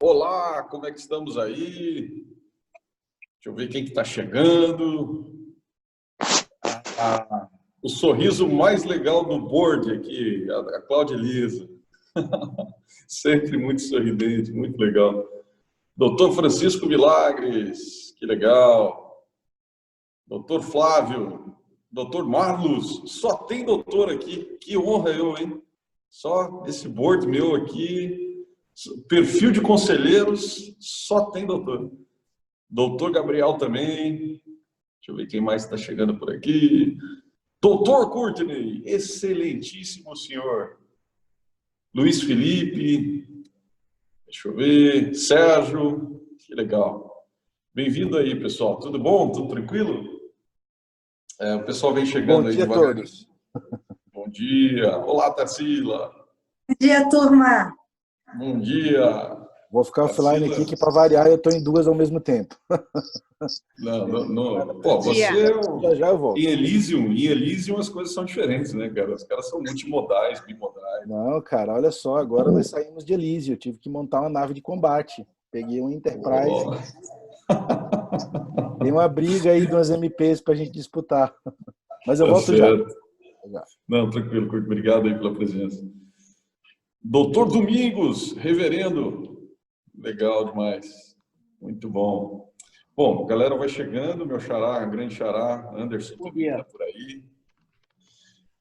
Olá, como é que estamos aí? Deixa eu ver quem que está chegando. O sorriso mais legal do board aqui, a Cláudia Elisa. Sempre muito sorridente, muito legal. Doutor Francisco Milagres, que legal. Doutor Flávio, doutor Marlos, só tem doutor aqui. Que honra eu, hein? Só esse board meu aqui, perfil de conselheiros, só tem doutor. Doutor Gabriel também. Deixa eu ver quem mais está chegando por aqui. Doutor Courtney, excelentíssimo senhor. Luiz Felipe, deixa eu ver. Sérgio, que legal. Bem-vindo aí, pessoal. Tudo bom? Tudo tranquilo? O pessoal vem chegando aí devagar. Bom dia a todos. Bom dia. Olá, Tarsila. Bom dia, turma. Bom dia. Vou ficar offline aqui, que para variar eu estou em duas ao mesmo tempo. Não. Pô, você já eu volto. Em Elysium as coisas são diferentes, né, cara? Os caras são multimodais, bimodais. Não, cara, olha só, agora nós saímos de Elysium, eu tive que montar uma nave de combate. Peguei um Enterprise. Tem uma briga aí de umas MPs para a gente disputar. Mas eu volto já. Não, tranquilo, Curto. Obrigado aí pela presença. Doutor Domingos, reverendo. Legal demais. Muito bom. Bom, a galera vai chegando, meu xará, grande xará, Anderson também está por aí.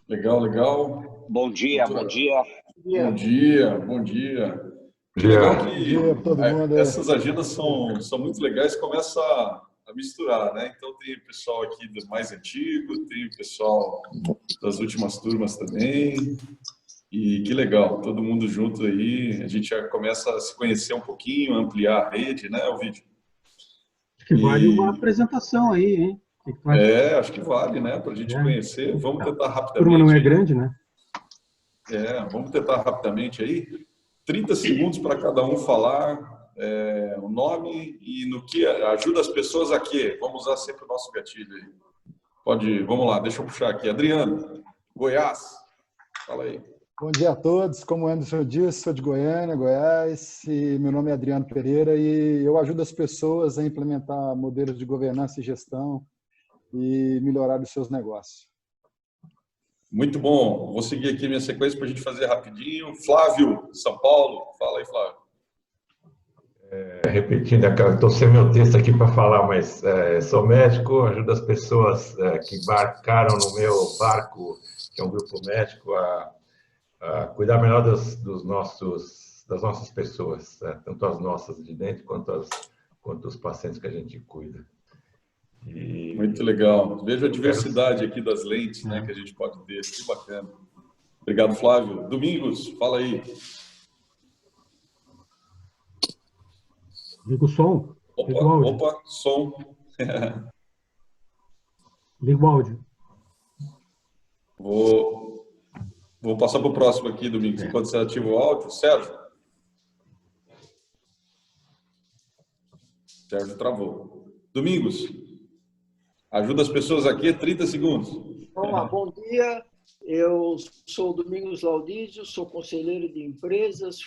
Legal, legal. Bom dia, doutora, bom dia. Bom dia, bom dia. Legal que todo mundo. Essas agendas são muito legais, começa a misturar, né? Então tem o pessoal aqui dos mais antigos, tem o pessoal das últimas turmas também. E que legal, todo mundo junto aí, a gente já começa a se conhecer um pouquinho, ampliar a rede, né, o vídeo? Acho que vale uma apresentação aí, hein? Acho que vale, né, para a gente conhecer. Vamos tentar rapidamente. A turma não é grande, né? Vamos tentar rapidamente aí. 30 segundos para cada um falar o nome e no que ajuda as pessoas a quê? Vamos usar sempre o nosso gatilho aí. Vamos lá, deixa eu puxar aqui. Adriano, Goiás, fala aí. Bom dia a todos, como o Anderson disse, sou de Goiânia, Goiás, e meu nome é Adriano Pereira e eu ajudo as pessoas a implementar modelos de governança e gestão e melhorar os seus negócios. Muito bom, vou seguir aqui a minha sequência para a gente fazer rapidinho. Flávio, São Paulo, fala aí, Flávio. Repetindo, estou sem meu texto aqui para falar, mas sou médico, ajudo as pessoas que embarcaram no meu barco, que é um grupo médico, a cuidar melhor das nossas pessoas, tanto as nossas de dentro quanto os pacientes que a gente cuida. Muito legal. Vejo a diversidade aqui das lentes, né, que a gente pode ter. Que bacana. Obrigado, Flávio. Domingos, fala aí. Liga o som. Opa, som. Liga o áudio. Vou passar para o próximo aqui, Domingos, enquanto você ativa o áudio. Sérgio travou. Domingos, ajuda as pessoas aqui, 30 segundos. Olá, bom dia. Eu sou Domingos Laudísio, sou conselheiro de empresas,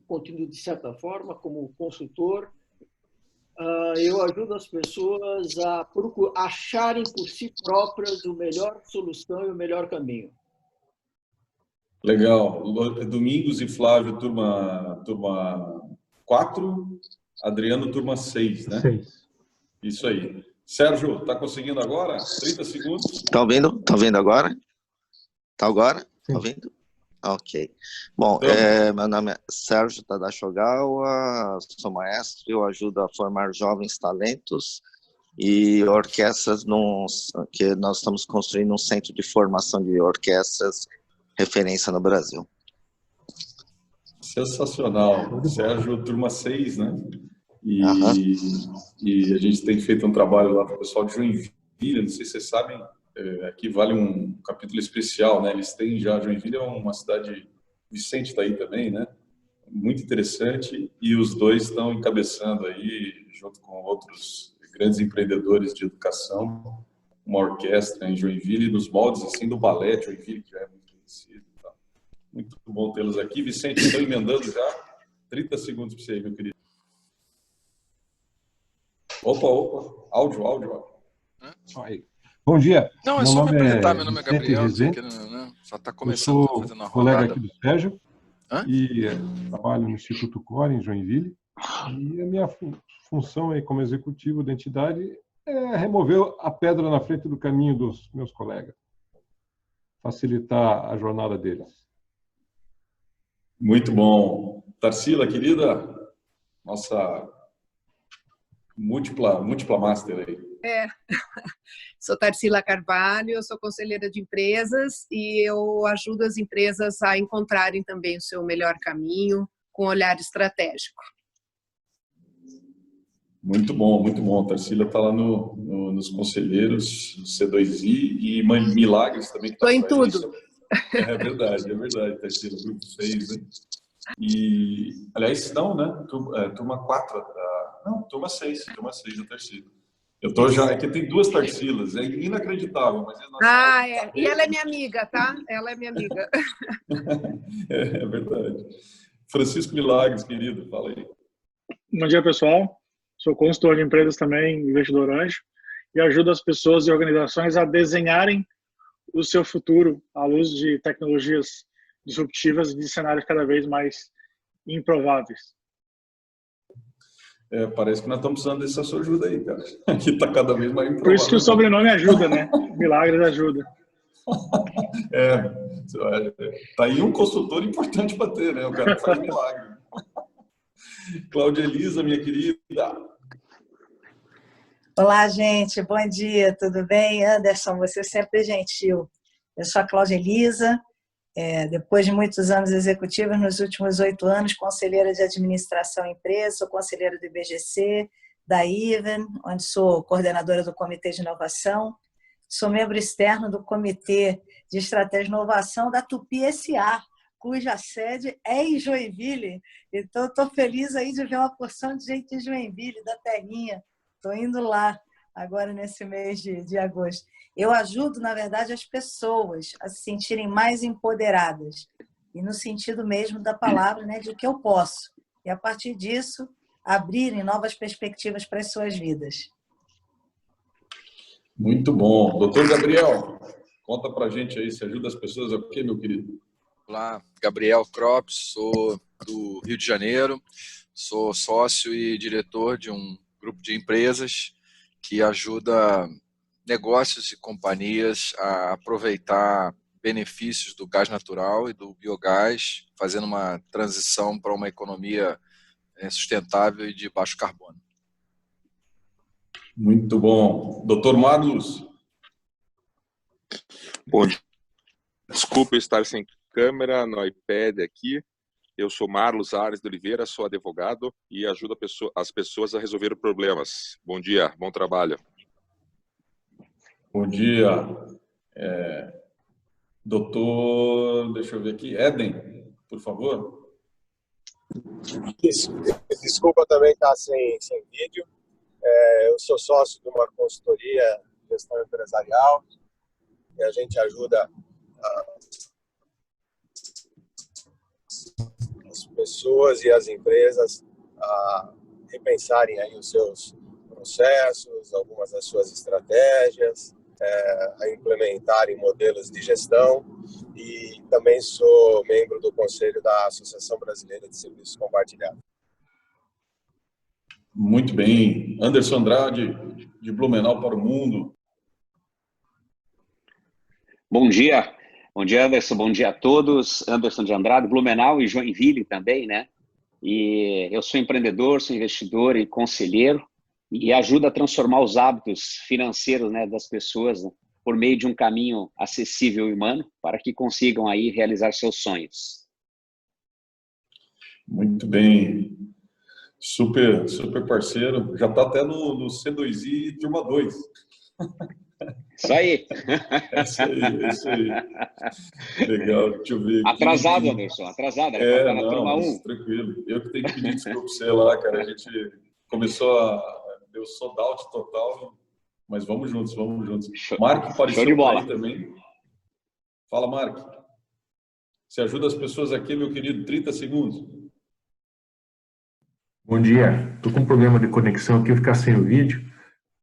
continuo de certa forma como consultor. Eu ajudo as pessoas a acharem por si próprias a melhor solução e o melhor caminho. Legal. Domingos e Flávio, turma 4, Adriano, turma 6, né? 6. Isso aí. Sérgio, está conseguindo agora? 30 segundos. Estão vendo? Estão vendo agora? Está agora? Estão ouvindo? Ok. Bom, meu nome é Sérgio Tadashi-Ogawa, sou maestro, eu ajudo a formar jovens talentos e orquestras, que nós estamos construindo um centro de formação de orquestras referência no Brasil. Sensacional. Sérgio, turma 6, né? E a gente tem feito um trabalho lá para o pessoal de Joinville, não sei se vocês sabem, aqui vale um capítulo especial, né? Eles têm já, Joinville é uma cidade, Vicente está aí também, né? Muito interessante, e os dois estão encabeçando aí, junto com outros grandes empreendedores de educação, uma orquestra em Joinville, nos moldes assim do balé de Joinville, que já é muito conhecido. Tá? Muito bom tê-los aqui. Vicente, estou emendando já. 30 segundos para você aí, meu querido. Opa. Áudio. Aí. Bom dia. Não, é Meu só me nome apresentar. Meu nome é Vicente Gabriel. Rezende. Né? Só está Eu começando, sou fazendo uma colega rodada. aqui do Sérgio Hã? e trabalho no Instituto Core, em Joinville. E a minha função aí como executivo da entidade é remover a pedra na frente do caminho dos meus colegas, facilitar a jornada deles. Muito bom. Tarsila, querida, nossa múltipla master aí. Sou Tarsila Carvalho, eu sou conselheira de empresas e eu ajudo as empresas a encontrarem também o seu melhor caminho com olhar estratégico. Muito bom. Tarsila está lá nos conselheiros, C2I e Mãe Milagres também. Estou em tudo. Isso. É verdade, Tarsila, grupo 6, hein? E, aliás, não, né? Turma 4, não, turma 6 da Tarsila. Eu tô já, aqui tem 2 Tarsilas, é inacreditável, mas E ela é minha amiga, tá? Ela é minha amiga. É verdade. Francisco Milagres, querido, fala aí. Bom dia, pessoal. Sou consultor de empresas também, investidor anjo, e ajudo as pessoas e organizações a desenharem o seu futuro à luz de tecnologias disruptivas e de cenários cada vez mais improváveis. Parece que nós estamos precisando dessa sua ajuda aí, cara. Aqui está cada vez mais improvável. Por isso que o sobrenome ajuda, né? Milagres ajuda. Tá aí um consultor importante para ter, né? O cara que faz milagre. Cláudia Elisa, minha querida. Olá, gente. Bom dia, tudo bem? Anderson, você sempre gentil. Eu sou a Cláudia Elisa, depois de muitos anos executivos, nos últimos 8 anos, conselheira de administração em empresa, sou conselheira do IBGC, da IVEN, onde sou coordenadora do Comitê de Inovação, sou membro externo do Comitê de Estratégia de Inovação da Tupi S.A., cuja sede é em Joinville. Então, estou feliz aí de ver uma porção de gente em Joinville, da terrinha. Estou indo lá agora nesse mês de agosto. Eu ajudo, na verdade, as pessoas a se sentirem mais empoderadas. E no sentido mesmo da palavra, né, de que eu posso. E, a partir disso, abrirem novas perspectivas para as suas vidas. Muito bom. Doutor Gabriel, conta para a gente aí, se ajuda as pessoas a quê, meu querido? Olá, Gabriel Crops, sou do Rio de Janeiro, sou sócio e diretor de um grupo de empresas que ajuda negócios e companhias a aproveitar benefícios do gás natural e do biogás, fazendo uma transição para uma economia sustentável e de baixo carbono. Muito bom. Doutor Marlos. Bom dia. Desculpa estar sem câmera no iPad aqui. Eu sou Marlos Ares de Oliveira, sou advogado e ajudo as pessoas a resolver problemas. Bom dia, bom trabalho. Bom dia. Doutor, deixa eu ver aqui, Éden, por favor. Isso. Desculpa também estar sem vídeo. Eu sou sócio de uma consultoria de gestão empresarial e a gente ajuda as pessoas e as empresas a repensarem aí os seus processos, algumas das suas estratégias, a implementarem modelos de gestão, e também sou membro do Conselho da Associação Brasileira de Serviços Compartilhados. Muito bem. Anderson Andrade, de Blumenau para o Mundo. Bom dia, Anderson, bom dia a todos. Anderson de Andrade, Blumenau e Joinville também, né? E eu sou empreendedor, sou investidor e conselheiro e ajudo a transformar os hábitos financeiros, né, das pessoas, né, por meio de um caminho acessível e humano para que consigam aí realizar seus sonhos. Muito bem. Super parceiro. Já está até no C2I Turma 2. Isso aí. É isso aí. Legal, deixa eu ver aqui. Atrasado, Anderson, atrasado. Era na turma 1. Tranquilo. Eu que tenho que pedir desculpa pra você lá, cara. A gente começou deu sold out total, mas vamos juntos. Marco apareceu por aí também. Fala, Marco. Você ajuda as pessoas aqui, meu querido, 30 segundos. Bom dia. Estou com um problema de conexão aqui, eu ficar sem o vídeo.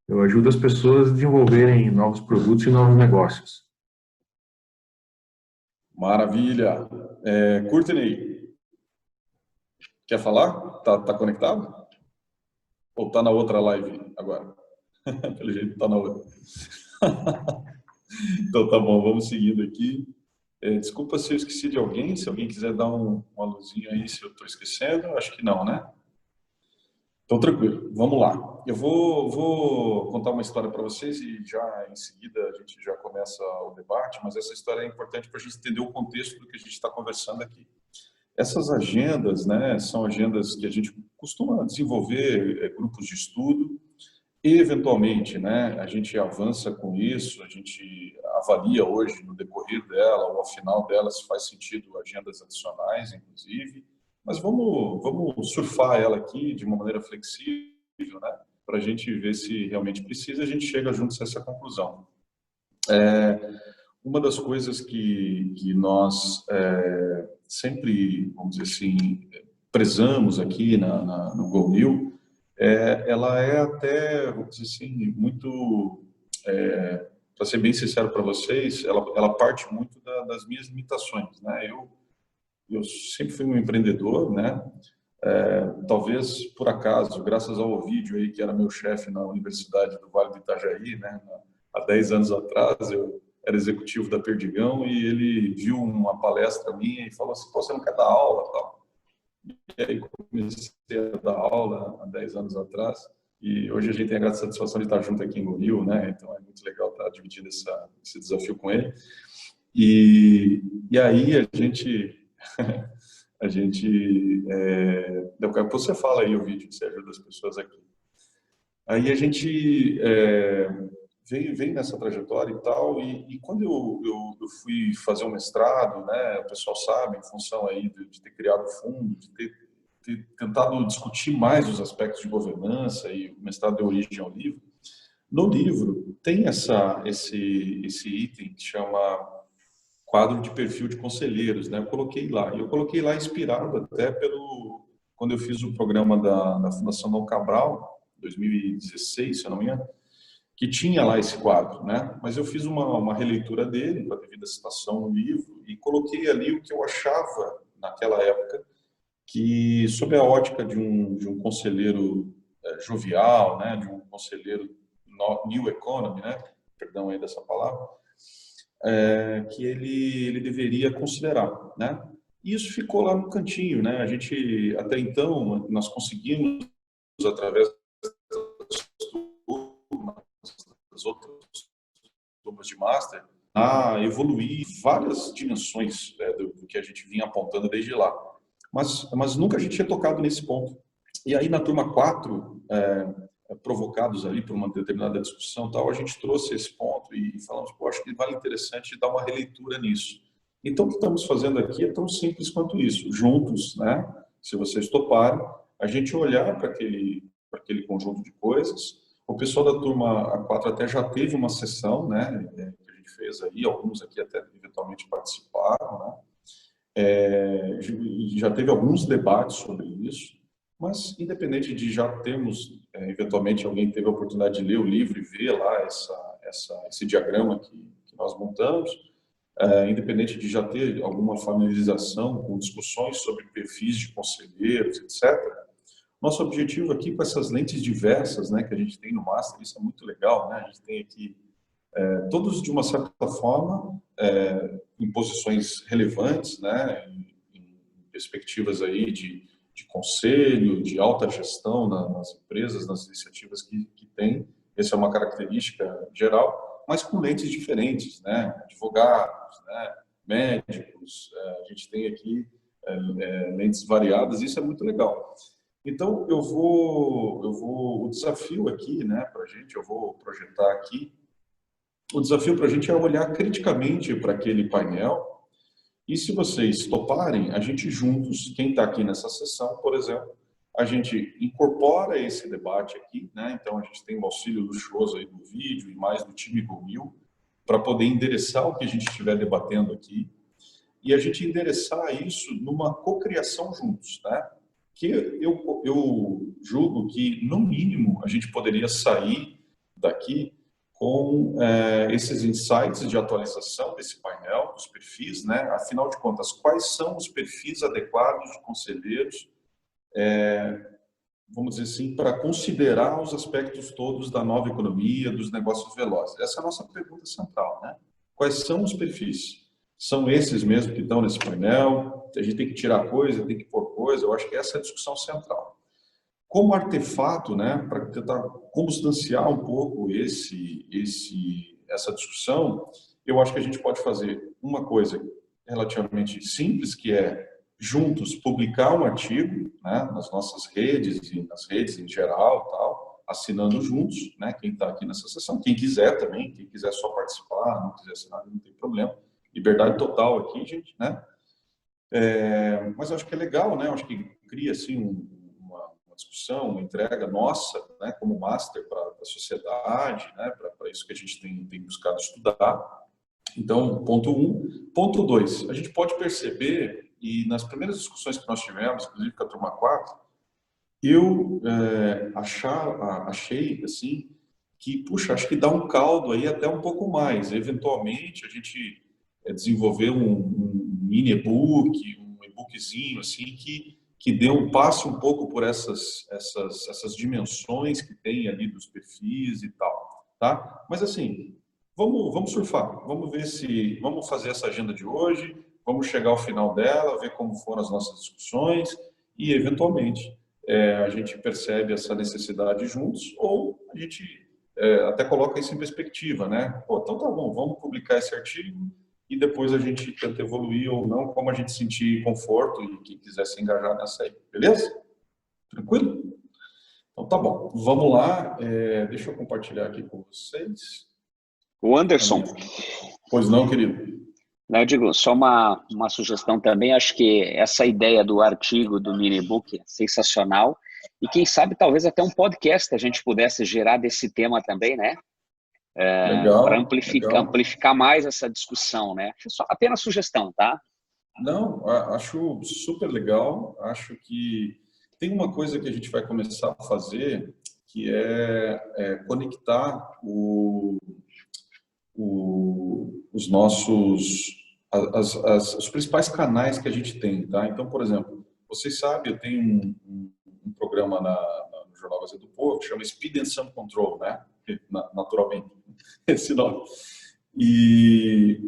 Eu ajudo as pessoas a desenvolverem novos produtos e novos negócios. Maravilha. Courtney, quer falar? Tá conectado? Ou tá na outra live agora? Pelo jeito tá na outra. Então tá bom, vamos seguindo aqui. Desculpa se eu esqueci de alguém, se alguém quiser dar uma luzinha aí, se eu estou esquecendo, acho que não, né? Então, tranquilo, vamos lá. Eu vou contar uma história para vocês e já em seguida a gente já começa o debate, mas essa história é importante para a gente entender o contexto do que a gente está conversando aqui. Essas agendas, né, são agendas que a gente costuma desenvolver grupos de estudo e, eventualmente, né, a gente avança com isso, a gente avalia hoje, no decorrer dela, ou ao final dela, se faz sentido agendas adicionais, inclusive, mas vamos surfar ela aqui de uma maneira flexível, né, para a gente ver se realmente precisa, a gente chega juntos a essa conclusão. Uma das coisas que nós sempre, vamos dizer assim, prezamos aqui no GoNew, ela é até, vamos dizer assim, muito, para ser bem sincero para vocês, ela parte muito das minhas limitações, né? Eu sempre fui um empreendedor, né? Talvez por acaso, graças ao Ovidio aí, que era meu chefe na Universidade do Vale do Itajaí, né? Há 10 anos atrás, eu era executivo da Perdigão e ele viu uma palestra minha e falou assim: pô, você não quer dar aula, tal? E aí comecei a dar aula há 10 anos atrás e hoje a gente tem a grande satisfação de estar junto aqui em GoNew, né? Então é muito legal estar dividindo esse desafio com ele. E aí a gente depois você fala aí o vídeo que você ajuda as pessoas aqui. Aí a gente vem nessa trajetória e tal, e quando eu fui fazer um mestrado, né, o pessoal sabe, em função aí de ter criado o fundo, de ter tentado discutir mais os aspectos de governança, e o mestrado deu origem ao livro. No livro tem esse item que chama quadro de perfil de conselheiros, né? Eu coloquei lá inspirado até quando eu fiz o programa da Fundação Dom Cabral, 2016, se eu não me engano, que tinha lá esse quadro, né? Mas eu fiz uma releitura dele, com a devida citação no livro, e coloquei ali o que eu achava, naquela época, que, sob a ótica de um conselheiro jovial, né? De um conselheiro New Economy, né? Perdão aí dessa palavra, que ele deveria considerar, né? E isso ficou lá no cantinho, né? A gente, até então, nós conseguimos, através das outras turmas de Master, a evoluir várias dimensões do que a gente vinha apontando desde lá. Mas nunca a gente tinha tocado nesse ponto. E aí, na turma 4, provocados ali por uma determinada discussão, tal, a gente trouxe esse ponto e falamos, pô, acho que vale interessante dar uma releitura nisso. Então, o que estamos fazendo aqui é tão simples quanto isso. Juntos, né, se vocês toparem, a gente olhar para aquele conjunto de coisas. O pessoal da turma 4 até já teve uma sessão, né, que a gente fez aí, alguns aqui até eventualmente participaram, né, já teve alguns debates sobre isso, mas independente de já termos, eventualmente alguém teve a oportunidade de ler o livro e ver lá esse diagrama que nós montamos, independente de já ter alguma familiarização com discussões sobre perfis de conselheiros, etc., nosso objetivo aqui com essas lentes diversas, né, que a gente tem no Master, isso é muito legal, né? A gente tem aqui todos, de uma certa forma, em posições relevantes, né, em perspectivas aí de conselho, de alta gestão nas empresas, nas iniciativas que tem. Essa é uma característica geral, mas com lentes diferentes, né? Advogados, né? Médicos, a gente tem aqui lentes variadas, isso é muito legal. Então, o desafio aqui, né, para a gente, eu vou projetar aqui, o desafio para a gente é olhar criticamente para aquele painel, e se vocês toparem, a gente juntos, quem está aqui nessa sessão, por exemplo, a gente incorpora esse debate aqui, né? Então a gente tem o auxílio luxuoso aí do vídeo e mais do time GoNew, para poder endereçar o que a gente estiver debatendo aqui, e a gente endereçar isso numa cocriação juntos, né? Que eu julgo que, no mínimo, a gente poderia sair daqui com esses insights de atualização desse painel, dos perfis, né? Afinal de contas, quais são os perfis adequados de conselheiros, vamos dizer assim, para considerar os aspectos todos da nova economia, dos negócios velozes? Essa é a nossa pergunta central, né? Quais são os perfis? São esses mesmo que estão nesse painel? A gente tem que tirar coisa, tem que pôr coisa? Eu acho que essa é a discussão central. Como artefato, né, para tentar consubstanciar um pouco essa discussão, eu acho que a gente pode fazer uma coisa relativamente simples, que é, juntos, publicar um artigo, né, nas nossas redes e nas redes em geral, tal, assinando juntos, né, quem está aqui nessa sessão, quem quiser também, quem quiser só participar, não quiser assinar, não tem problema. Liberdade total aqui, gente, né? Mas eu acho que é legal, né? Eu acho que cria, assim, uma discussão, uma entrega nossa, né, como master para a sociedade, né, para isso que a gente tem buscado estudar. Então, ponto 1. Ponto 2, a gente pode perceber, e nas primeiras discussões que nós tivemos, inclusive com a turma 4, eu achei, assim, que, puxa, acho que dá um caldo aí até um pouco mais. Eventualmente, a gente desenvolver um mini e-book, um e-bookzinho, assim, que passe um pouco por essas dimensões que tem ali dos perfis e tal, tá? Mas, assim, vamos surfar, vamos fazer essa agenda de hoje, vamos chegar ao final dela, ver como foram as nossas discussões e, eventualmente, a gente percebe essa necessidade juntos, ou a gente até coloca isso em perspectiva, né? Pô, então tá bom, vamos publicar esse artigo e depois a gente tenta evoluir ou não, como a gente sentir conforto e quem quiser se engajar nessa aí, beleza? Tranquilo? Então tá bom, vamos lá, deixa eu compartilhar aqui com vocês. O Anderson. Pois não, querido? Não, eu digo, só uma sugestão também, acho que essa ideia do artigo, do mini-book, é sensacional, e quem sabe talvez até um podcast a gente pudesse gerar desse tema também, né? Para amplificar mais essa discussão, né? Só apenas sugestão, tá? Não, acho super legal, acho que tem uma coisa que a gente vai começar a fazer, que é conectar os nossos, os principais canais que a gente tem, tá? Então, por exemplo, vocês sabem, eu tenho um programa no Jornal Gazeta do Povo, que chama Speed and Sound Control, né? Naturalmente, esse nome. E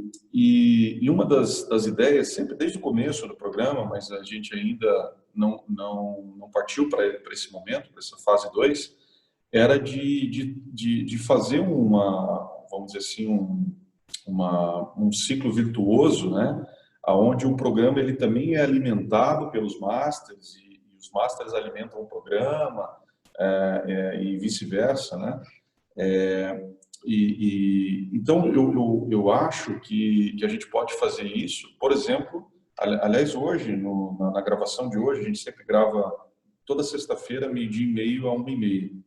uma das ideias, sempre desde o começo do programa, mas a gente ainda não partiu para esse momento, para essa fase 2, era de fazer vamos dizer assim, um ciclo virtuoso, né? Onde o programa ele também é alimentado pelos masters e os masters alimentam o programa e vice-versa, né? Então, eu acho que a gente pode fazer isso, por exemplo, aliás, hoje, na gravação de hoje, a gente sempre grava toda sexta-feira, 12h30 a 1h30.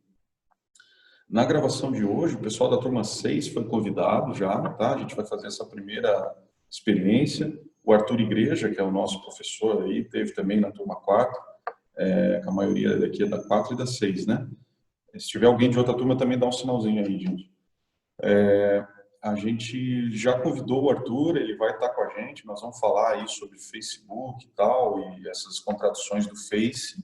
Na gravação de hoje, o pessoal da turma 6 foi convidado já, tá? A gente vai fazer essa primeira experiência. O Arthur Igreja, que é o nosso professor aí, teve também na turma 4, a maioria daqui é da 4 e da 6, né? Se tiver alguém de outra turma, também dá um sinalzinho aí, gente. A gente já convidou o Arthur, ele vai estar com a gente, nós vamos falar aí sobre Facebook e tal, e essas contradições do Face.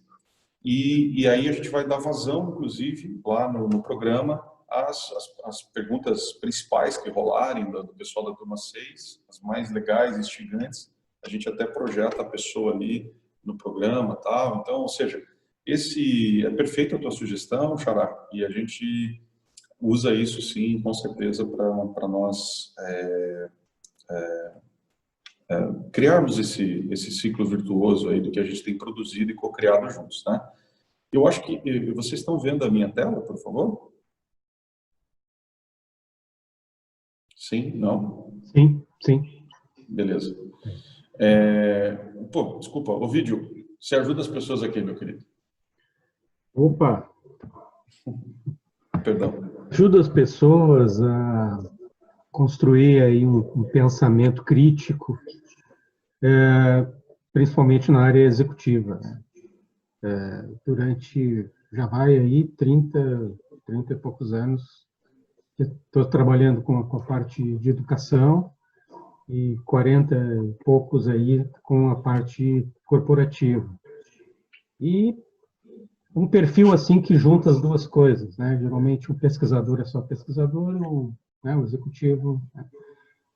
E aí a gente vai dar vazão, inclusive, lá no programa, as perguntas principais que rolarem do pessoal da turma 6, as mais legais e instigantes. A gente até projeta a pessoa ali no programa e tal. Então, ou seja, é perfeita a tua sugestão, Xará, e a gente usa isso, sim, com certeza, para nós criarmos esse ciclo virtuoso aí do que a gente tem produzido e co-criado juntos, né? Eu acho que vocês estão vendo a minha tela, por favor? Sim? Não? Sim, sim. Beleza. Desculpa, Ovidio, você ajuda as pessoas aqui, meu querido. Opa! Perdão. Ajuda as pessoas a construir aí um pensamento crítico, principalmente na área executiva. Já vai aí 30 e poucos anos estou trabalhando com a parte de educação e 40 e poucos aí com a parte corporativa. E um perfil assim que junta as duas coisas, né? Geralmente o pesquisador é só pesquisador, o executivo, né?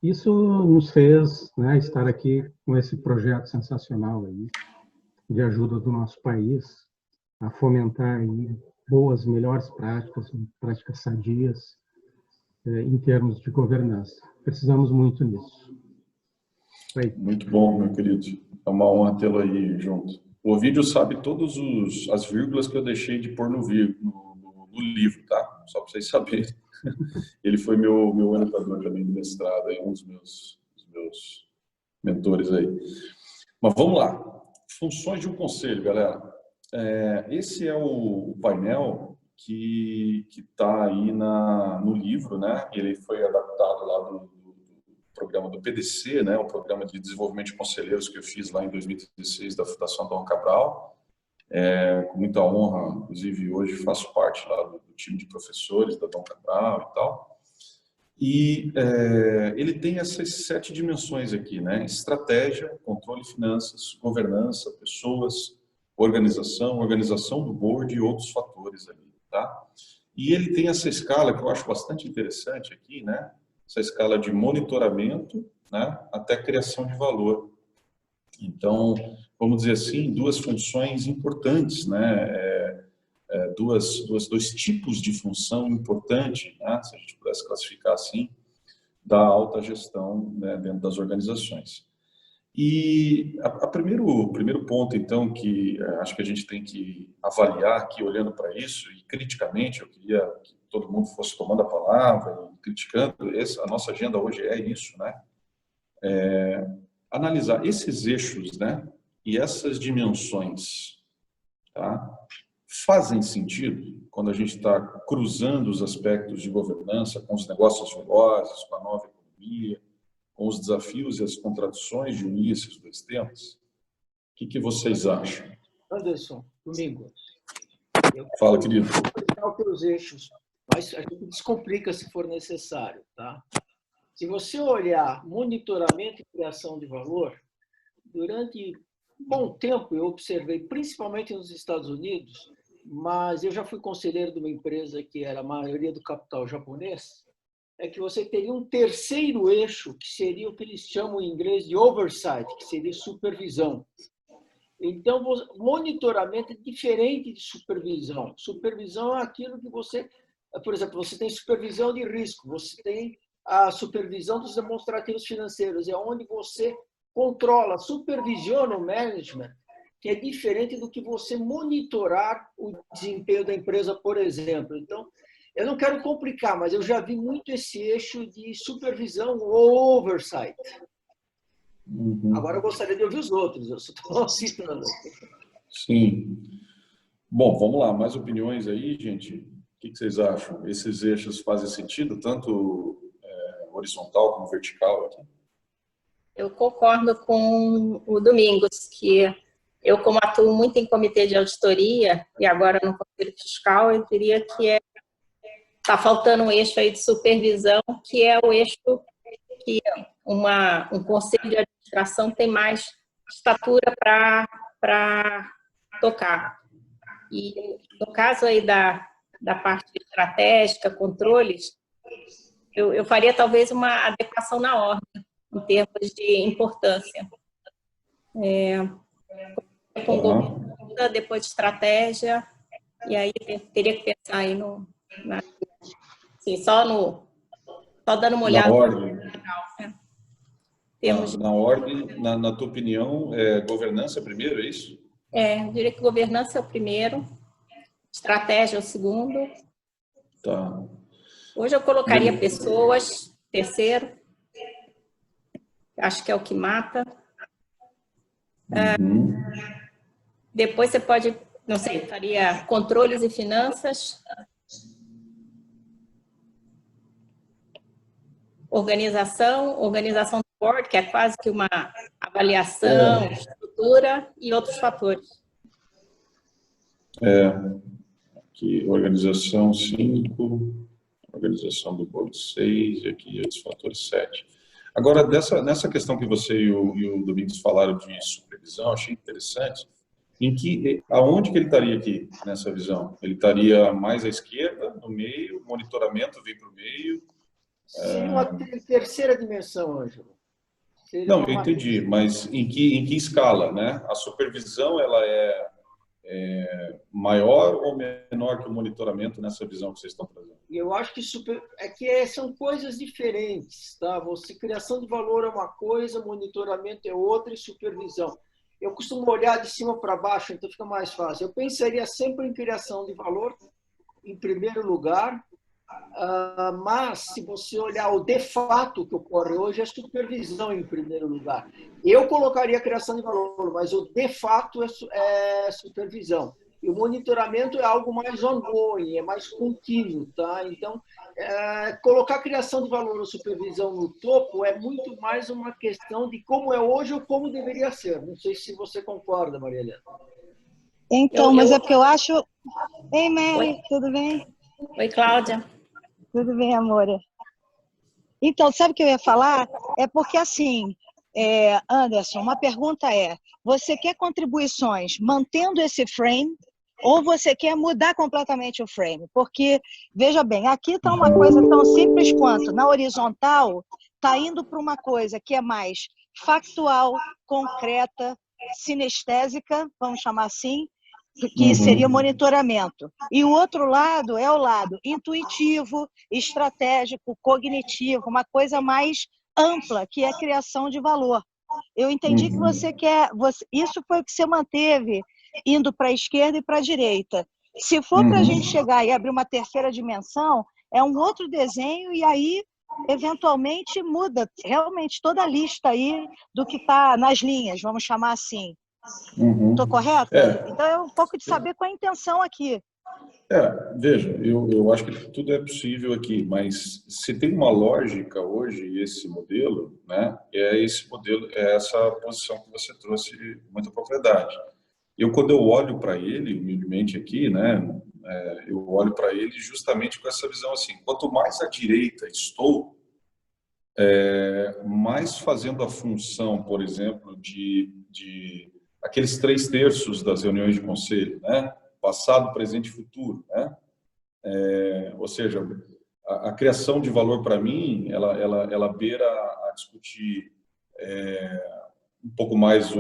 Isso nos fez, né, estar aqui com esse projeto sensacional aí, de ajuda do nosso país a fomentar aí boas, melhores práticas sadias em termos de governança. Precisamos muito nisso. Muito bom, meu querido. É uma honra tê-lo aí junto. O Ovidio sabe todas as vírgulas que eu deixei de pôr no livro, tá? Só para vocês saberem. Ele foi meu orientador também do mestrado, aí, um dos meus mentores aí. Mas vamos lá. Funções de um conselho, galera. Esse é o painel que está aí no livro, né? Ele foi adaptado lá do programa do PDC, né? O Programa de Desenvolvimento de Conselheiros que eu fiz lá em 2016 da Fundação Dom Cabral. Com muita honra, inclusive hoje faço parte lá do time de professores da Dom Cabral e tal. E ele tem essas 7 dimensões aqui, né? Estratégia, controle de finanças, governança, pessoas, organização do board e outros fatores ali, tá? E ele tem essa escala que eu acho bastante interessante aqui, né? Essa escala de monitoramento, né? Até criação de valor. Então, vamos dizer assim, 2 funções importantes, né? Dois tipos de função importante, né? Se a gente pudesse classificar assim, da alta gestão, né, dentro das organizações. E o primeiro ponto, então, que acho que a gente tem que avaliar aqui, olhando para isso, e criticamente, eu queria que todo mundo fosse tomando a palavra e criticando, a nossa agenda hoje é isso, né? Analisar esses eixos, né, e essas dimensões, tá? Fazem sentido quando a gente está cruzando os aspectos de governança com os negócios velozes, com a nova economia, com os desafios e as contradições de unir esses 2 temas? O que vocês acham? Anderson, Domingos. Fala, querido. Vou explicar os eixos, mas a gente descomplica se for necessário, tá? Se você olhar monitoramento e criação de valor, durante um bom tempo eu observei, principalmente nos Estados Unidos, mas eu já fui conselheiro de uma empresa que era a maioria do capital japonês, é que você teria um terceiro eixo, que seria o que eles chamam em inglês de oversight, que seria supervisão. Então, monitoramento é diferente de supervisão. Supervisão é aquilo que você... Por exemplo, você tem supervisão de risco, você tem a supervisão dos demonstrativos financeiros, é onde você controla, supervisiona o management, que é diferente do que você monitorar o desempenho da empresa, por exemplo. Então, eu não quero complicar, mas eu já vi muito esse eixo de supervisão ou oversight. Agora eu gostaria de ouvir os outros, eu só estou citando. Sim. Bom, vamos lá, mais opiniões aí, gente? O que vocês acham? Esses eixos fazem sentido, tanto horizontal como vertical aqui? Eu concordo com o Domingos, que eu, como atuo muito em comitê de auditoria e agora no Conselho Fiscal, eu diria que está faltando um eixo aí de supervisão, que é o eixo que um conselho de administração tem mais estatura para tocar. E no caso aí da parte estratégica, controles, eu faria talvez uma adequação na ordem, em termos de importância. Com governança, depois de estratégia, e aí teria que pensar aí assim, só dando uma olhada. Na ordem. Na ordem, na tua opinião, governança primeiro, é isso? Eu diria que governança é o primeiro, estratégia é o segundo. Tá. Hoje eu colocaria pessoas, terceiro. Acho que é o que mata. Depois você pode, não sei, faria controles e finanças. Organização do board, que é quase que uma avaliação, estrutura e outros fatores. Aqui, organização 5, Organização do bolo 6 e aqui os fatores 7. Agora, nessa questão que você e o Domingos falaram de supervisão, achei interessante. Aonde que ele estaria aqui nessa visão? Ele estaria mais à esquerda, no meio, monitoramento vem para o meio? Seria uma terceira dimensão, Ângelo. Não, eu entendi, mas em que escala, né? A supervisão, ela é maior ou menor que o monitoramento nessa visão que vocês estão trazendo? Eu acho que são coisas diferentes, tá? Criação de valor é uma coisa, monitoramento é outra e supervisão. Eu costumo olhar de cima para baixo, então fica mais fácil. Eu pensaria sempre em criação de valor, em primeiro lugar, mas se você olhar o de fato que ocorre hoje, é supervisão em primeiro lugar. Eu colocaria a criação de valor, mas o de fato é supervisão. E o monitoramento é algo mais ongoing, é mais contínuo, tá? Então, colocar a criação de valor ou supervisão no topo é muito mais uma questão de como é hoje ou como deveria ser. Não sei se você concorda, Maria Helena. Então, mas é porque eu acho... Ei, Mary, tudo bem? Oi, Cláudia. Tudo bem, amor? Então, sabe o que eu ia falar? É porque, assim, Anderson, uma pergunta você quer contribuições mantendo esse frame ou você quer mudar completamente o frame? Porque, veja bem, aqui está uma coisa tão simples quanto, na horizontal, está indo para uma coisa que é mais factual, concreta, sinestésica, vamos chamar assim, que seria monitoramento. E o outro lado é o lado intuitivo, estratégico, cognitivo, uma coisa mais ampla, que é a criação de valor. Eu entendi que você quer... isso foi o que você manteve, indo para a esquerda e para a direita. Se for para a gente chegar e abrir uma terceira dimensão, é um outro desenho e aí, eventualmente, muda realmente toda a lista aí do que está nas linhas, vamos chamar assim. Estou correta? Então é um pouco de saber qual é a intenção aqui. Veja, eu acho que tudo é possível aqui, mas se tem uma lógica hoje, esse modelo, né, esse modelo, é essa posição que você trouxe com muita propriedade. Quando eu olho para ele, humildemente aqui, né, eu olho para ele justamente com essa visão assim, quanto mais à direita estou, mais fazendo a função, por exemplo, de aqueles 3/3 das reuniões de conselho, né? Passado, presente e futuro, né? Ou seja, a criação de valor para mim, ela beira a discutir um pouco mais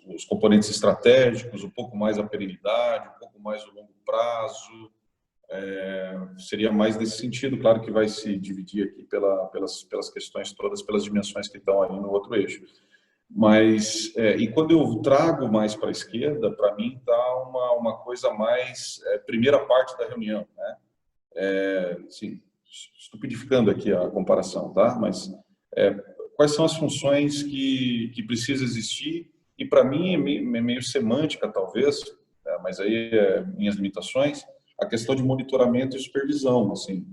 os componentes estratégicos, um pouco mais a perenidade, um pouco mais o longo prazo. Seria mais nesse sentido, claro que vai se dividir aqui pelas questões todas, pelas dimensões que estão aí no outro eixo. Mas, e quando eu trago mais para a esquerda, para mim está uma coisa mais primeira parte da reunião, né? Assim, estupidificando aqui a comparação, tá? Mas quais são as funções que precisa existir? E para mim é meio semântica, talvez, mas aí minhas limitações, a questão de monitoramento e supervisão, assim.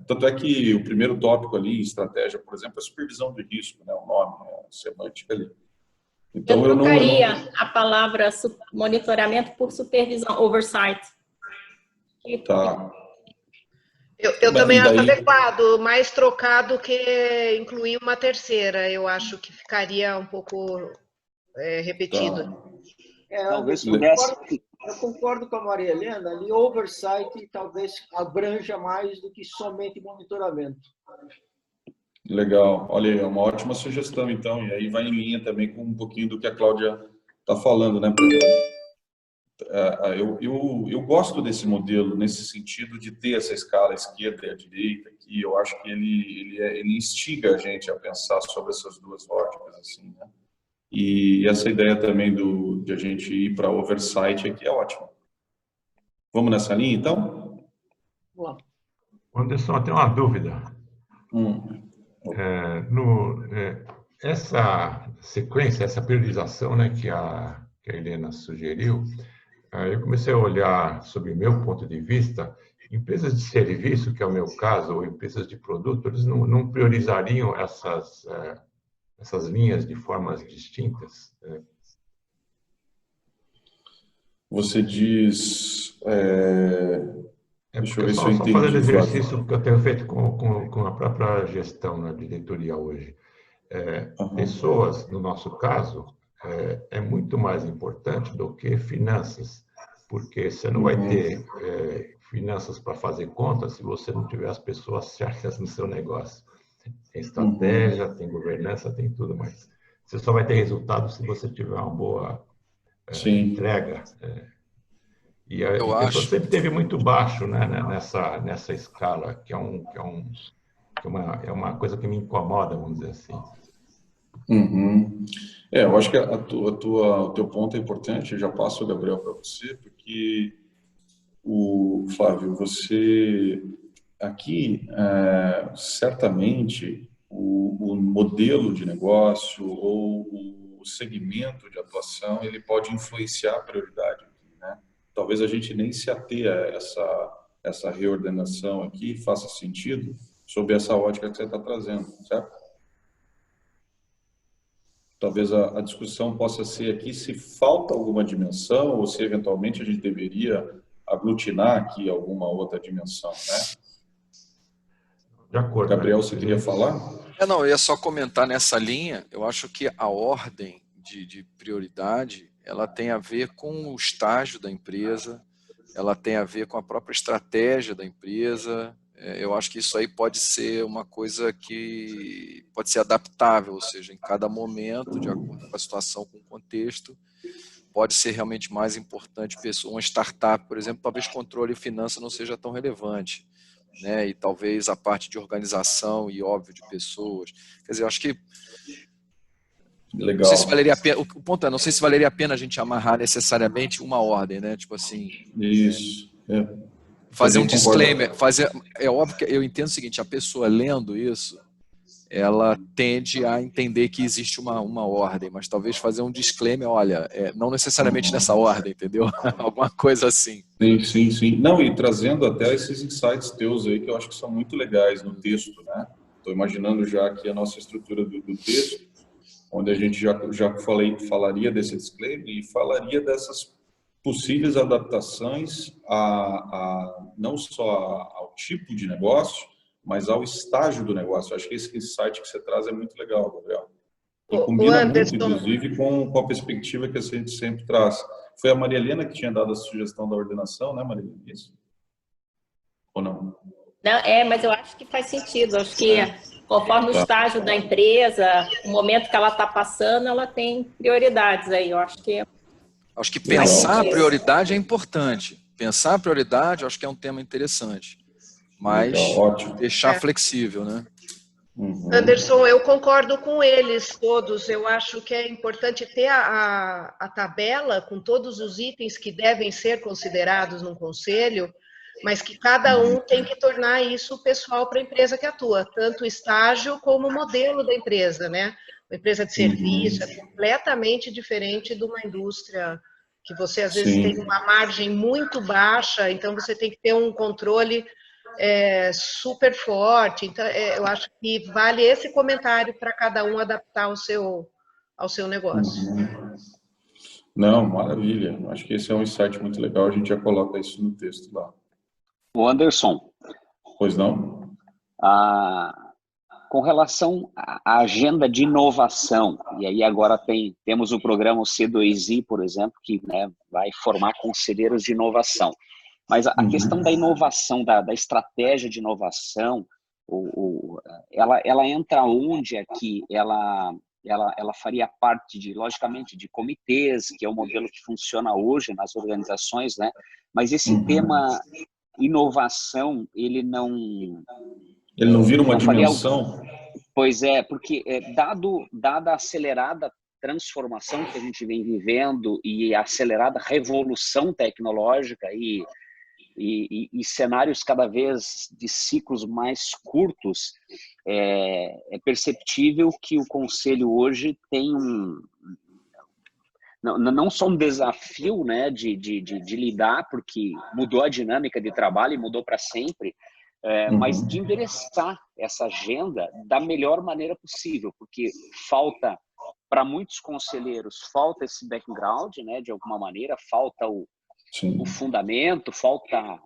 Tanto é que o primeiro tópico ali, estratégia, por exemplo, é supervisão de risco, né? O nome, semântica ali. Então, eu trocaria a palavra monitoramento por supervisão, oversight. Tá. Eu também acho adequado, mais trocado que incluir uma terceira. Eu acho que ficaria um pouco repetido. Tá. Talvez pudesse... Eu concordo com a Maria Helena, ali oversight talvez abranja mais do que somente monitoramento. Legal, olha aí, é uma ótima sugestão então, e aí vai em linha também com um pouquinho do que a Cláudia está falando, né? Eu gosto desse modelo, nesse sentido de ter essa escala esquerda e a direita, que eu acho que ele instiga a gente a pensar sobre essas duas óticas, assim, né? E essa ideia também de a gente ir para oversight aqui é ótima. Vamos nessa linha, então? Vamos lá. Anderson, eu tenho uma dúvida. Essa sequência, essa priorização, né, que a Helena sugeriu, eu comecei a olhar, sob o meu ponto de vista, empresas de serviço, que é o meu caso, ou empresas de produto, eles não priorizariam essas linhas de formas distintas? Você diz Deixa eu ver se só, eu só fazendo entendi, exercício que eu tenho feito com a própria gestão, né, diretoria hoje. Pessoas, no nosso caso, é muito mais importante do que finanças, porque você não vai ter finanças para fazer contas se você não tiver as pessoas certas no seu negócio. Tem estratégia, tem governança, tem tudo, mas você só vai ter resultado se você tiver uma boa entrega. E a pessoa sempre teve muito baixo, né, nessa escala, que é uma coisa que me incomoda, vamos dizer assim. Eu acho que o teu ponto é importante. Eu já passo o Gabriel para você, porque Flávio, você aqui certamente o modelo de negócio ou o segmento de atuação ele pode influenciar a prioridade, né? Talvez a gente nem se atenha a essa reordenação aqui faça sentido sob essa ótica que você está trazendo, certo? Talvez a discussão possa ser aqui se falta alguma dimensão ou se eventualmente a gente deveria aglutinar aqui alguma outra dimensão, né? De acordo. Gabriel, você queria falar? Não, eu ia só comentar nessa linha. Eu acho que a ordem de prioridade ela tem a ver com o estágio da empresa, ela tem a ver com a própria estratégia da empresa. Eu acho que isso aí pode ser uma coisa que pode ser adaptável, ou seja, em cada momento, de acordo com a situação, com o contexto, pode ser realmente mais importante. Uma startup, por exemplo, talvez controle e finança não seja tão relevante, né? E talvez a parte de organização e, óbvio, de pessoas. Quer dizer, eu acho que legal. Não sei se valeria a pena, o ponto é, não sei se valeria a pena a gente amarrar necessariamente uma ordem, né? Tipo assim... Isso, fazer um disclaimer, é óbvio que eu entendo o seguinte, a pessoa lendo isso, ela tende a entender que existe uma ordem, mas talvez fazer um disclaimer, olha, não necessariamente nessa ordem, entendeu? Alguma coisa assim. Sim. Não, e trazendo até esses insights teus aí, que eu acho que são muito legais no texto, né? Estou imaginando já aqui a nossa estrutura do texto, onde a gente já falaria desse disclaimer e falaria dessas possíveis adaptações não só ao tipo de negócio, mas ao estágio do negócio. Acho que esse insight que você traz é muito legal, Gabriel. E combina muito, inclusive, com a perspectiva que a gente sempre traz. Foi a Maria Helena que tinha dado a sugestão da ordenação, né, Maria Helena? Isso? Ou não? Não, mas eu acho que faz sentido. Acho que conforme o estágio da empresa, o momento que ela está passando, ela tem prioridades aí. Eu acho que pensar a prioridade é importante. Pensar a prioridade, eu acho que é um tema interessante. Mas deixar flexível, né? Anderson, eu concordo com eles todos. Eu acho que é importante ter a tabela com todos os itens que devem ser considerados num conselho, mas que cada um tem que tornar isso pessoal para a empresa que atua, tanto o estágio como o modelo da empresa, né? Uma empresa de serviço é completamente diferente de uma indústria que você, às vezes, tem uma margem muito baixa, então você tem que ter um controle super forte. Então, eu acho que vale esse comentário para cada um adaptar ao seu negócio. Não, maravilha. Acho que esse é um insight muito legal. A gente já coloca isso no texto lá. O Anderson. Pois não? Com relação à agenda de inovação, e aí agora temos o programa C2I, por exemplo, que, né, vai formar conselheiros de inovação. Mas a questão da inovação, da estratégia de inovação, ela entra onde aqui? Ela faria parte logicamente, de comitês, que é o modelo que funciona hoje nas organizações, né? Mas esse tema inovação, ele não vira uma dimensão? Pois é, porque dada a acelerada transformação que a gente vem vivendo e a acelerada revolução tecnológica e cenários cada vez de ciclos mais curtos, é perceptível que o Conselho hoje tem não só um desafio, né, de lidar, porque mudou a dinâmica de trabalho e mudou para sempre, mas de endereçar essa agenda da melhor maneira possível, porque falta, para muitos conselheiros, falta esse background, né, de alguma maneira, falta o fundamento, falta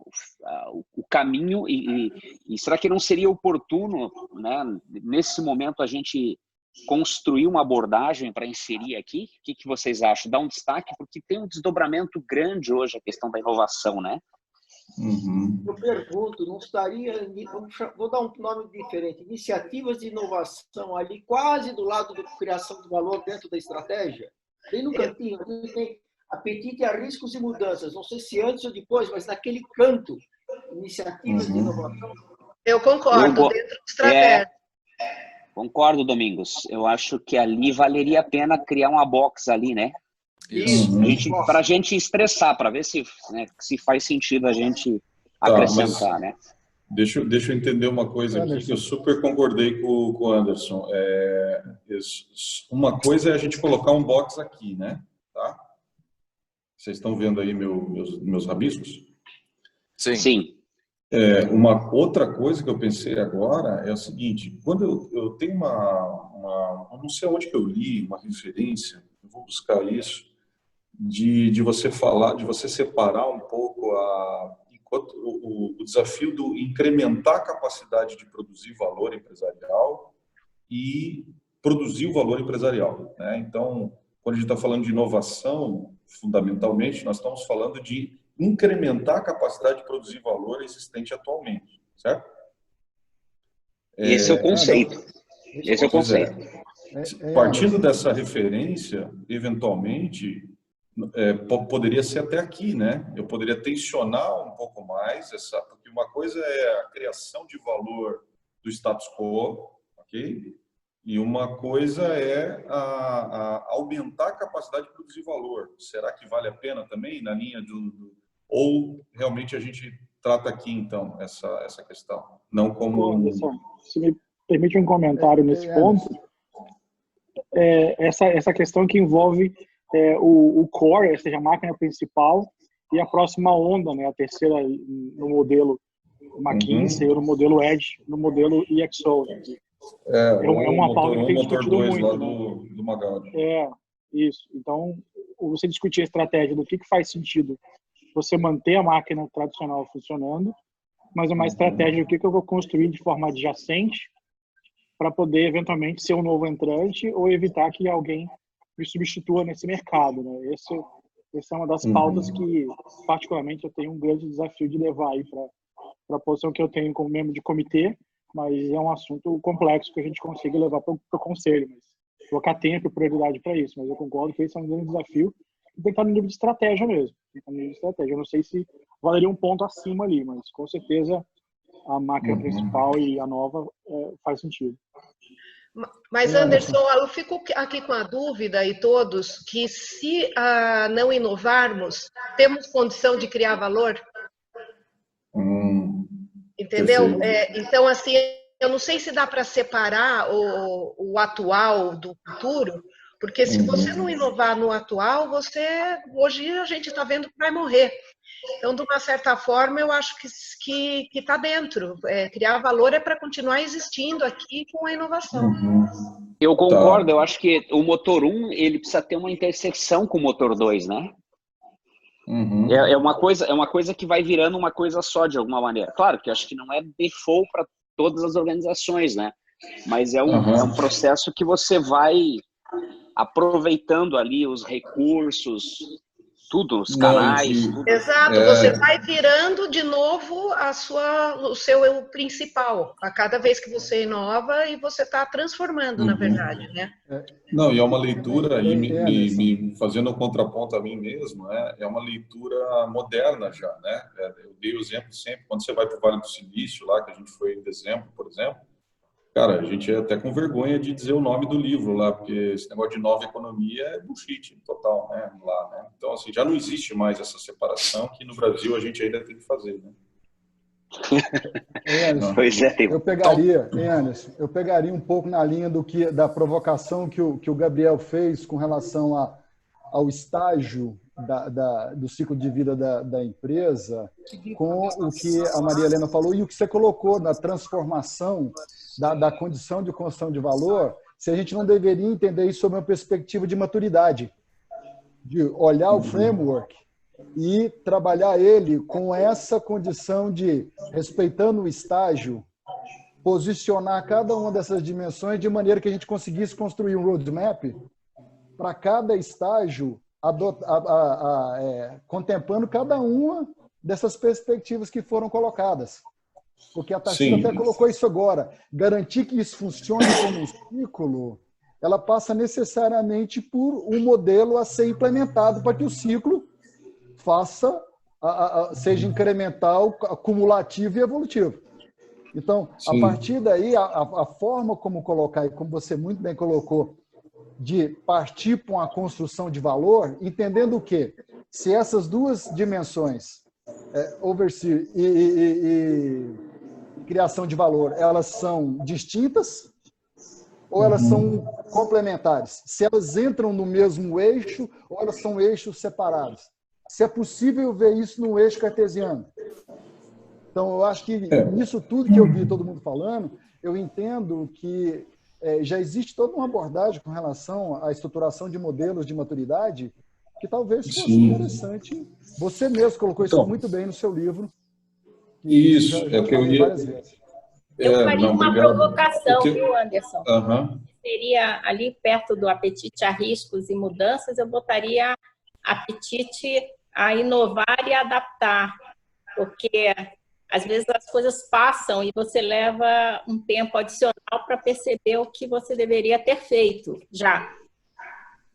o caminho, e será que não seria oportuno, né, nesse momento, a gente construir uma abordagem para inserir aqui? O que vocês acham? Dar um destaque, porque tem um desdobramento grande hoje a questão da inovação, né? Eu pergunto, não estaria, vou dar um nome diferente, iniciativas de inovação ali quase do lado da criação de valor dentro da estratégia? Bem no cantinho, ali tem apetite a riscos e mudanças, não sei se antes ou depois, mas naquele canto, iniciativas de inovação. Eu concordo, dentro da estratégia. Concordo, Domingos. Eu acho que ali valeria a pena criar uma box ali, né? Para a gente estressar, para ver se faz sentido a gente acrescentar, né? Deixa eu entender uma coisa aqui, que eu super concordei com o Anderson. Uma coisa é a gente colocar um box aqui, né? Tá? Vocês estão vendo aí meus rabiscos? Sim. Uma outra coisa que eu pensei agora é o seguinte: quando eu tenho eu não sei onde que eu li, uma referência, eu vou buscar isso, de você falar, de você separar um pouco o desafio do incrementar a capacidade de produzir valor empresarial e produzir o valor empresarial, né? Então, quando a gente está falando de inovação, fundamentalmente, nós estamos falando de incrementar a capacidade de produzir valor existente atualmente, certo? Esse é o conceito. Esse é o conceito. Partindo dessa referência, eventualmente, poderia ser até aqui, né? Eu poderia tensionar um pouco mais porque uma coisa é a criação de valor do status quo, ok? E uma coisa é aumentar a capacidade de produzir valor. Será que vale a pena também na linha ou realmente a gente trata aqui, então, essa questão? Não como... Anderson, se me permite um comentário nesse ponto, essa questão que envolve o core, ou seja, a máquina principal, e a próxima onda, né, a terceira no modelo McKinsey, ou no modelo Edge, no modelo EXO. É uma pauta que tem discutido muito. Do Magalhães. Isso. Então, você discutir a estratégia do que faz sentido você manter a máquina tradicional funcionando, mas uma estratégia do que eu vou construir de forma adjacente para poder, eventualmente, ser um novo entrante ou evitar que alguém me substitua nesse mercado, né? Essa é uma das pautas que, particularmente, eu tenho um grande desafio de levar aí para a posição que eu tenho como membro de comitê, mas é um assunto complexo que a gente consiga levar para o conselho, mas colocar tempo e prioridade para isso. Mas eu concordo que esse é um grande desafio e tem que estar no nível de estratégia mesmo. Eu não sei se valeria um ponto acima ali, mas com certeza a máquina principal e a nova faz sentido. Mas, Anderson, eu fico aqui com a dúvida, e todos, que se não inovarmos, temos condição de criar valor? Entendeu? Então, assim, eu não sei se dá para separar o atual do futuro, porque se você não inovar no atual, hoje a gente está vendo que vai morrer. Então, de uma certa forma, eu acho que está dentro. Criar valor é para continuar existindo aqui com a inovação. Eu concordo, eu acho que o motor 1 ele precisa ter uma intersecção com o motor 2, né? É uma coisa que vai virando uma coisa só, de alguma maneira. Claro que eu acho que não é default para todas as organizações, né? Mas é um processo que você vai aproveitando ali os recursos, tudo, os canais. Tudo. Exato, você vai virando de novo o seu principal, a cada vez que você inova, e você está transformando, na verdade, né? Não, e é uma leitura, e me fazendo um contraponto a mim mesmo, é uma leitura moderna já, né? Eu dei o exemplo sempre, quando você vai para o Vale do Silício, lá que a gente foi em dezembro, por exemplo, cara, a gente é até com vergonha de dizer o nome do livro lá, porque esse negócio de nova economia é bullshit total, né? Lá, né? Então, assim, já não existe mais essa separação que no Brasil a gente ainda tem que fazer, né? Pois é. Eu pegaria um pouco na linha da provocação que o Gabriel fez com relação ao estágio do ciclo de vida da empresa, com o que a Maria Helena falou e o que você colocou na transformação da condição de construção de valor, se a gente não deveria entender isso sob uma perspectiva de maturidade, de olhar o framework e trabalhar ele com essa condição de, respeitando o estágio, posicionar cada uma dessas dimensões de maneira que a gente conseguisse construir um roadmap para cada estágio, contemplando cada uma dessas perspectivas que foram colocadas. Porque a Tarsila até colocou isso agora. Garantir que isso funcione como um ciclo, ela passa necessariamente por um modelo a ser implementado para que o ciclo seja incremental, acumulativo e evolutivo. Então, a partir daí, a forma como colocar, e como você muito bem colocou, de partir para uma construção de valor, entendendo o quê? Se essas duas dimensões, overseer e criação de valor, elas são distintas ou elas são complementares? Se elas entram no mesmo eixo ou elas são eixos separados? Se é possível ver isso no eixo cartesiano. Então, eu acho que nisso tudo que eu vi todo mundo falando, eu entendo que já existe toda uma abordagem com relação à estruturação de modelos de maturidade que talvez fosse interessante. Você mesmo colocou isso muito bem no seu livro. Isso, é o que eu ia... Eu faria uma provocação, viu, Anderson? Uhum. Seria ali perto do apetite a riscos e mudanças, eu botaria apetite a inovar e adaptar, porque às vezes as coisas passam e você leva um tempo adicional para perceber o que você deveria ter feito já.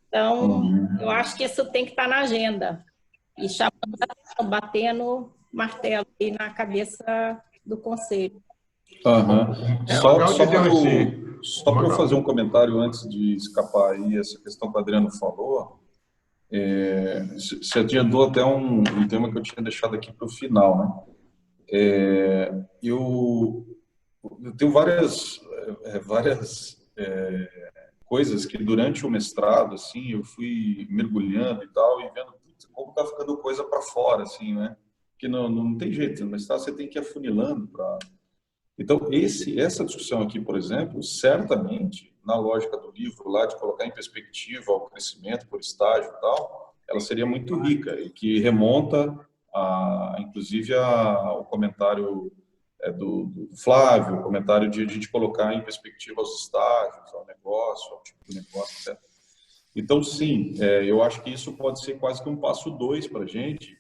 Então, eu acho que isso tem que estar na agenda e chamando a atenção, batendo martelo aí na cabeça do conselho. Só para eu fazer um comentário antes de escapar aí essa questão que o Adriano falou, se adiantou até um tema que eu tinha deixado aqui para o final, né? Eu tenho várias coisas que durante o mestrado, assim, eu fui mergulhando e tal, e vendo como está ficando coisa para fora, assim, né? Que não tem jeito, no mestrado você tem que ir afunilando para... Então, essa discussão aqui, por exemplo, certamente, na lógica do livro lá, de colocar em perspectiva o crescimento por estágio e tal, ela seria muito rica, e que remonta, inclusive, ao comentário do Flávio, o comentário de a gente colocar em perspectiva os estágios, ao negócio, ao tipo de negócio, etc. Então, sim, eu acho que isso pode ser quase que um passo 2 para a gente,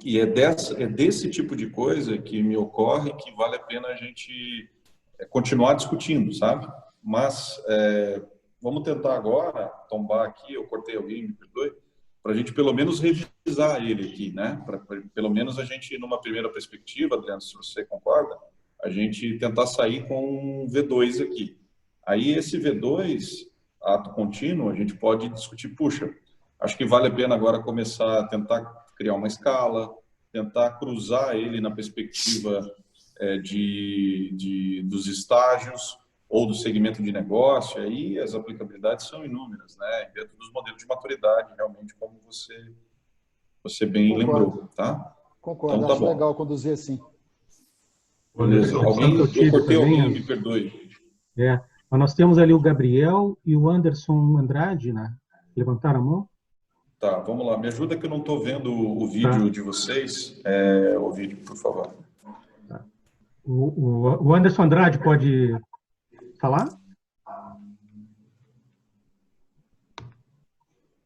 e é desse tipo de coisa que me ocorre que vale a pena a gente continuar discutindo, sabe? Mas vamos tentar agora tombar aqui, eu cortei alguém, me perdoe, para a gente pelo menos revisar ele aqui, né? Para pelo menos a gente, numa primeira perspectiva, Adriano, se você concorda, a gente tentar sair com um V2 aqui. Aí esse V2, ato contínuo, a gente pode discutir, puxa, acho que vale a pena agora começar a tentar criar uma escala, tentar cruzar ele na perspectiva dos estágios ou do segmento de negócio, aí as aplicabilidades são inúmeras, né? Dentro dos modelos de maturidade, realmente, como você bem lembrou, tá? Concordo, então, tá acho legal conduzir assim. Beleza. Eu cortei alguém, me perdoe. Mas nós temos ali o Gabriel e o Anderson Andrade, né? Levantaram a mão? Tá, vamos lá. Me ajuda que eu não estou vendo o vídeo de vocês. O vídeo, por favor. Tá. O Anderson Andrade pode falar?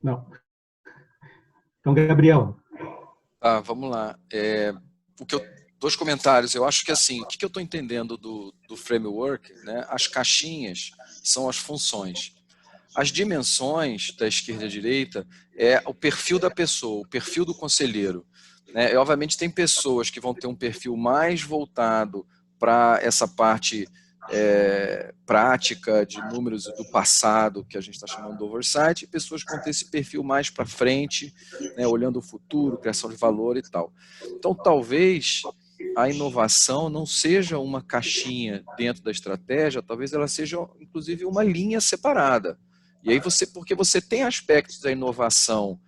Não. Então, Gabriel. Tá, vamos lá. Dois comentários. Eu acho que assim, o que eu estou entendendo do framework, né? As caixinhas são as funções. As dimensões da esquerda e direita é o perfil da pessoa, o perfil do conselheiro, né? E, obviamente, tem pessoas que vão ter um perfil mais voltado para essa parte prática de números do passado, que a gente está chamando de oversight, e pessoas que vão ter esse perfil mais para frente, né? Olhando o futuro, criação de valor e tal. Então, talvez a inovação não seja uma caixinha dentro da estratégia, talvez ela seja, inclusive, uma linha separada. E aí porque você tem aspectos da inovação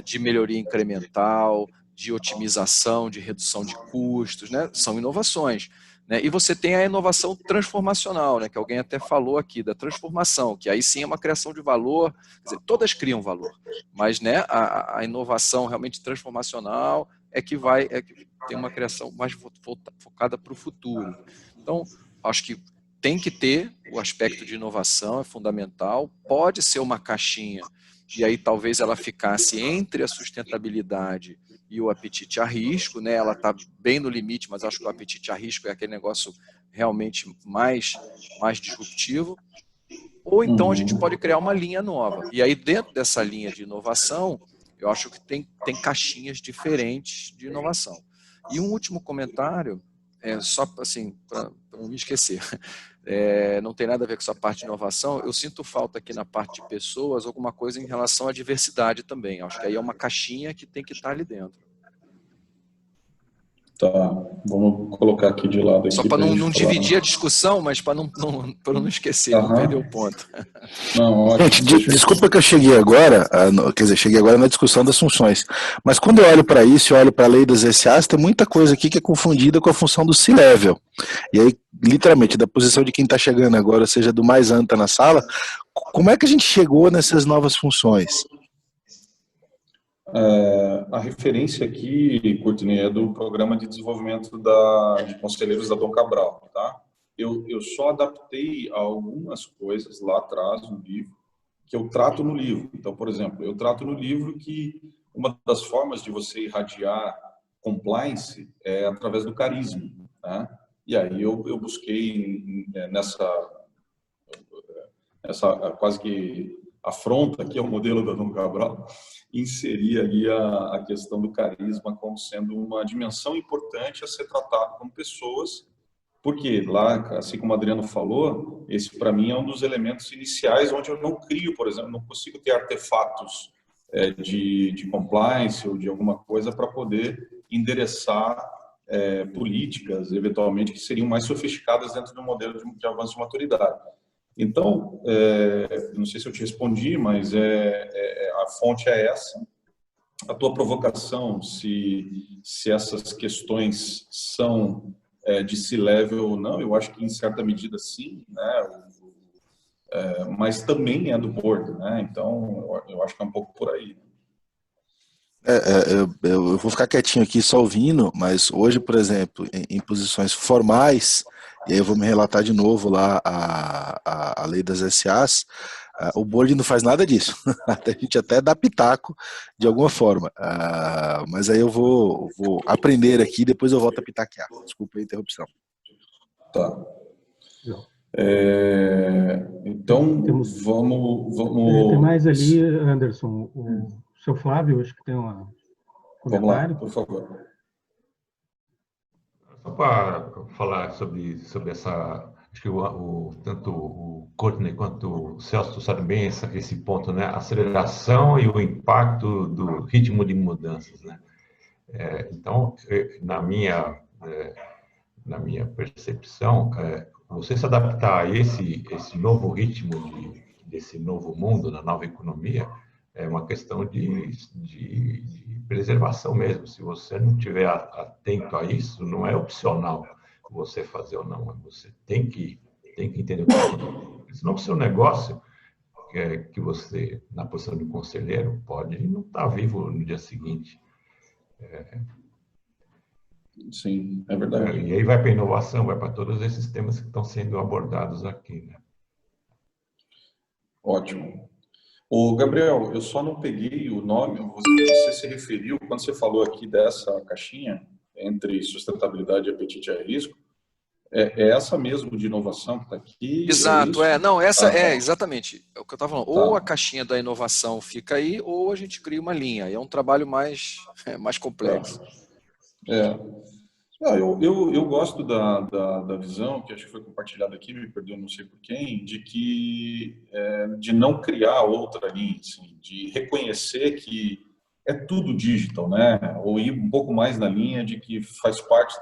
de melhoria incremental, de otimização, de redução de custos, né? São inovações. né? E você tem a inovação transformacional, né? Que alguém até falou aqui, da transformação, que aí sim é uma criação de valor, quer dizer, todas criam valor, mas, né, a inovação realmente transformacional é que tem uma criação mais focada para o futuro. Então, acho que tem que ter o aspecto de inovação, é fundamental, pode ser uma caixinha, e aí talvez ela ficasse entre a sustentabilidade e o apetite a risco, né? Ela está bem no limite, mas acho que o apetite a risco é aquele negócio realmente mais disruptivo. Ou então a gente pode criar uma linha nova. E aí dentro dessa linha de inovação, eu acho que tem caixinhas diferentes de inovação. E um último comentário, só assim, para não me esquecer, não tem nada a ver com essa parte de inovação, eu sinto falta aqui na parte de pessoas alguma coisa em relação à diversidade também. Acho que aí é uma caixinha que tem que estar ali dentro. Tá, vamos colocar aqui de lado. Só para não dividir a discussão, mas para não esquecer, não perder o ponto. Não, gente, desculpa que eu cheguei agora, quer dizer, cheguei agora na discussão das funções, mas quando eu olho para isso, eu olho para a lei das SAs, tem muita coisa aqui que é confundida com a função do C-Level. E aí, literalmente, da posição de quem está chegando agora, ou seja, do mais anta na sala, como é que a gente chegou nessas novas funções? A referência aqui, Courtney, é do Programa de Desenvolvimento de Conselheiros da Dom Cabral, tá? Eu só adaptei algumas coisas lá atrás no livro, que eu trato no livro. Então, por exemplo, eu trato no livro que uma das formas de você irradiar compliance é através do carisma, tá? E aí eu busquei nessa quase que afronta aqui ao modelo da Dom Cabral, inserir ali a questão do carisma como sendo uma dimensão importante a ser tratado como pessoas, porque lá, assim como o Adriano falou, esse para mim é um dos elementos iniciais onde eu não crio, por exemplo, não consigo ter artefatos de compliance ou de alguma coisa para poder endereçar políticas, eventualmente, que seriam mais sofisticadas dentro de um modelo de avanço de maturidade. Então, não sei se eu te respondi, mas a fonte é essa. A tua provocação, se essas questões são de C-Level ou não, eu acho que em certa medida sim, né? Mas também é do board, né? Então, eu acho que é um pouco por aí. Eu vou ficar quietinho aqui só ouvindo, mas hoje, por exemplo, em posições formais, e aí eu vou me relatar de novo lá a lei das SAs, o board não faz nada disso. A gente até dá pitaco de alguma forma. Mas aí eu vou aprender aqui, depois eu volto a pitaquear. Desculpa a interrupção. Tá. Então, vamos... Tem mais ali, Anderson, o seu Flávio, acho que tem um comentário. Vamos lá, por favor. Só para falar sobre essa, acho que tanto o Courtney quanto o Celso sabem bem esse ponto, né? A aceleração e o impacto do ritmo de mudanças, né? Então, na minha percepção, você se adaptar a esse novo ritmo desse novo mundo, na nova economia, é uma questão de preservação mesmo. Se você não estiver atento a isso, não é opcional você fazer ou não. Você tem que entender o que é. Senão o seu negócio, que você, na posição de conselheiro, pode não estar vivo no dia seguinte. Sim, é verdade. E aí vai para a inovação, vai para todos esses temas que estão sendo abordados aqui, né? Ótimo. Ô, Gabriel, eu só não peguei o nome, você se referiu, quando você falou aqui dessa caixinha, entre sustentabilidade e apetite a risco, é essa mesmo de inovação que está aqui? Exato, não, essa exatamente é o que eu estava falando. Tá. Ou a caixinha da inovação fica aí, ou a gente cria uma linha. É um trabalho mais complexo. Eu gosto da visão, que acho que foi compartilhada aqui, me perdoe, não sei por quem, de não criar outra linha, assim, de reconhecer que é tudo digital, né? Ou ir um pouco mais na linha de que faz parte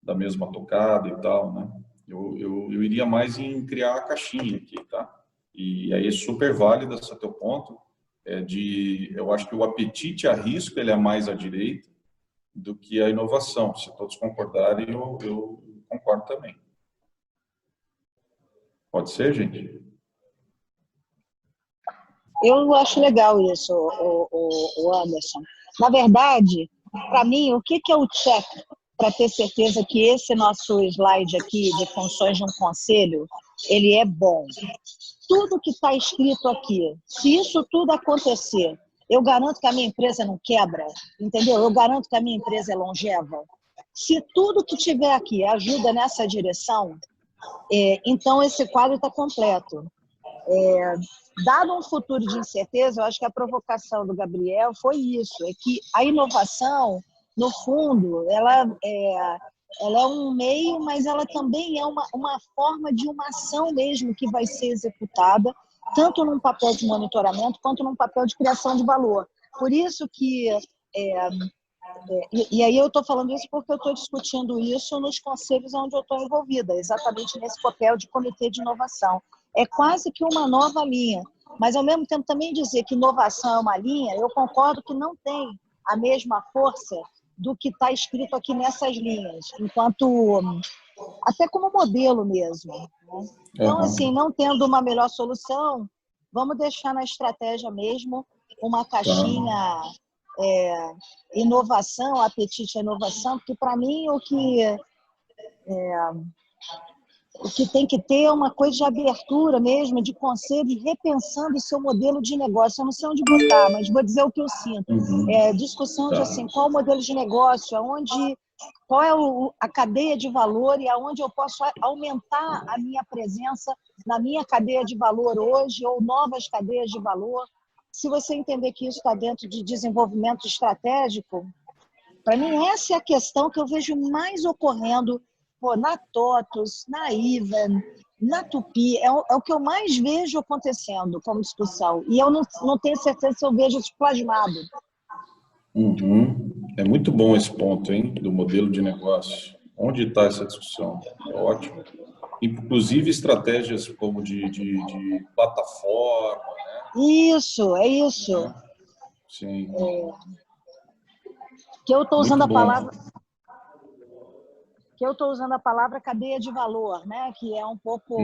da mesma tocada e tal, né? Eu iria mais em criar a caixinha aqui, tá? E aí é super válido esse teu ponto, eu acho que o apetite a risco ele é mais à direita, do que a inovação. Se todos concordarem, eu concordo também. Pode ser, gente? Eu acho legal isso, o Anderson. Na verdade, para mim, o que é o check para ter certeza que esse nosso slide aqui de funções de um conselho, ele é bom? Tudo que está escrito aqui, se isso tudo acontecer, eu garanto que a minha empresa não quebra, entendeu? Eu garanto que a minha empresa é longeva. Se tudo que tiver aqui ajuda nessa direção, então esse quadro está completo. Dado um futuro de incerteza, eu acho que a provocação do Gabriel foi isso, é que a inovação, no fundo, ela é um meio, mas ela também é uma forma de uma ação mesmo que vai ser executada, tanto num papel de monitoramento quanto num papel de criação de valor. Por isso que... E aí eu estou falando isso porque eu estou discutindo isso nos conselhos onde eu estou envolvida, exatamente nesse papel de comitê de inovação. É quase que uma nova linha, mas ao mesmo tempo também dizer que inovação é uma linha, eu concordo que não tem a mesma força do que está escrito aqui nessas linhas, enquanto até como modelo mesmo, né? Então, assim, não tendo uma melhor solução, vamos deixar na estratégia mesmo uma caixinha inovação, apetite à inovação, porque para mim o que tem que ter é uma coisa de abertura mesmo, de conselho, e repensando o seu modelo de negócio. Eu não sei onde botar, mas vou dizer o que eu sinto. Discussão de assim, qual o modelo de negócio, qual é a cadeia de valor e aonde eu posso aumentar a minha presença na minha cadeia de valor hoje, ou novas cadeias de valor. Se você entender que isso está dentro de desenvolvimento estratégico, para mim essa é a questão que eu vejo mais ocorrendo na TOTUS, na Even, na Tupi, é o que eu mais vejo acontecendo como discussão. E eu não tenho certeza se eu vejo isso plasmado. É muito bom esse ponto, hein, do modelo de negócio. Onde está essa discussão? É ótimo. Inclusive estratégias como de plataforma, né? Isso, é isso. Sim. Que eu estou usando a palavra... que eu estou usando a palavra cadeia de valor, né? Que é um pouco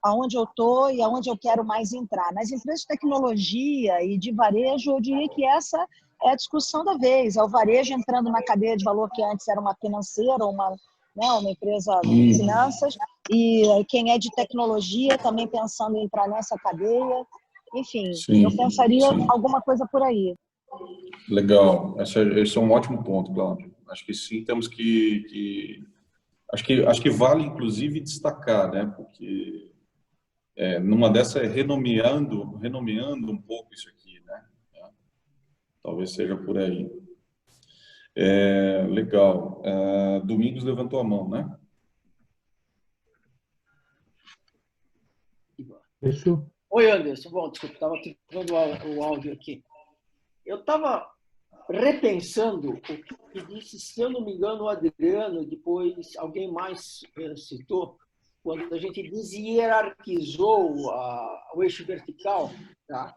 aonde eu estou e aonde eu quero mais entrar. Nas empresas de tecnologia e de varejo, eu diria que essa é a discussão da vez. É o varejo entrando na cadeia de valor que antes era uma financeira, uma empresa de finanças, e quem é de tecnologia também pensando em entrar nessa cadeia. Enfim, eu pensaria alguma coisa por aí. Legal. Esse é um ótimo ponto, Cláudio. Acho que sim, temos que acho que vale inclusive destacar, né? Porque numa dessa renomeando um pouco isso aqui, né? Talvez seja por aí. Legal. Domingos levantou a mão, né? Isso. Oi, Anderson. Bom, desculpa, estava tirando o áudio aqui. Eu estava repensando o que disse, se eu não me engano, o Adriano, depois alguém mais citou, quando a gente deshierarquizou o eixo vertical, tá?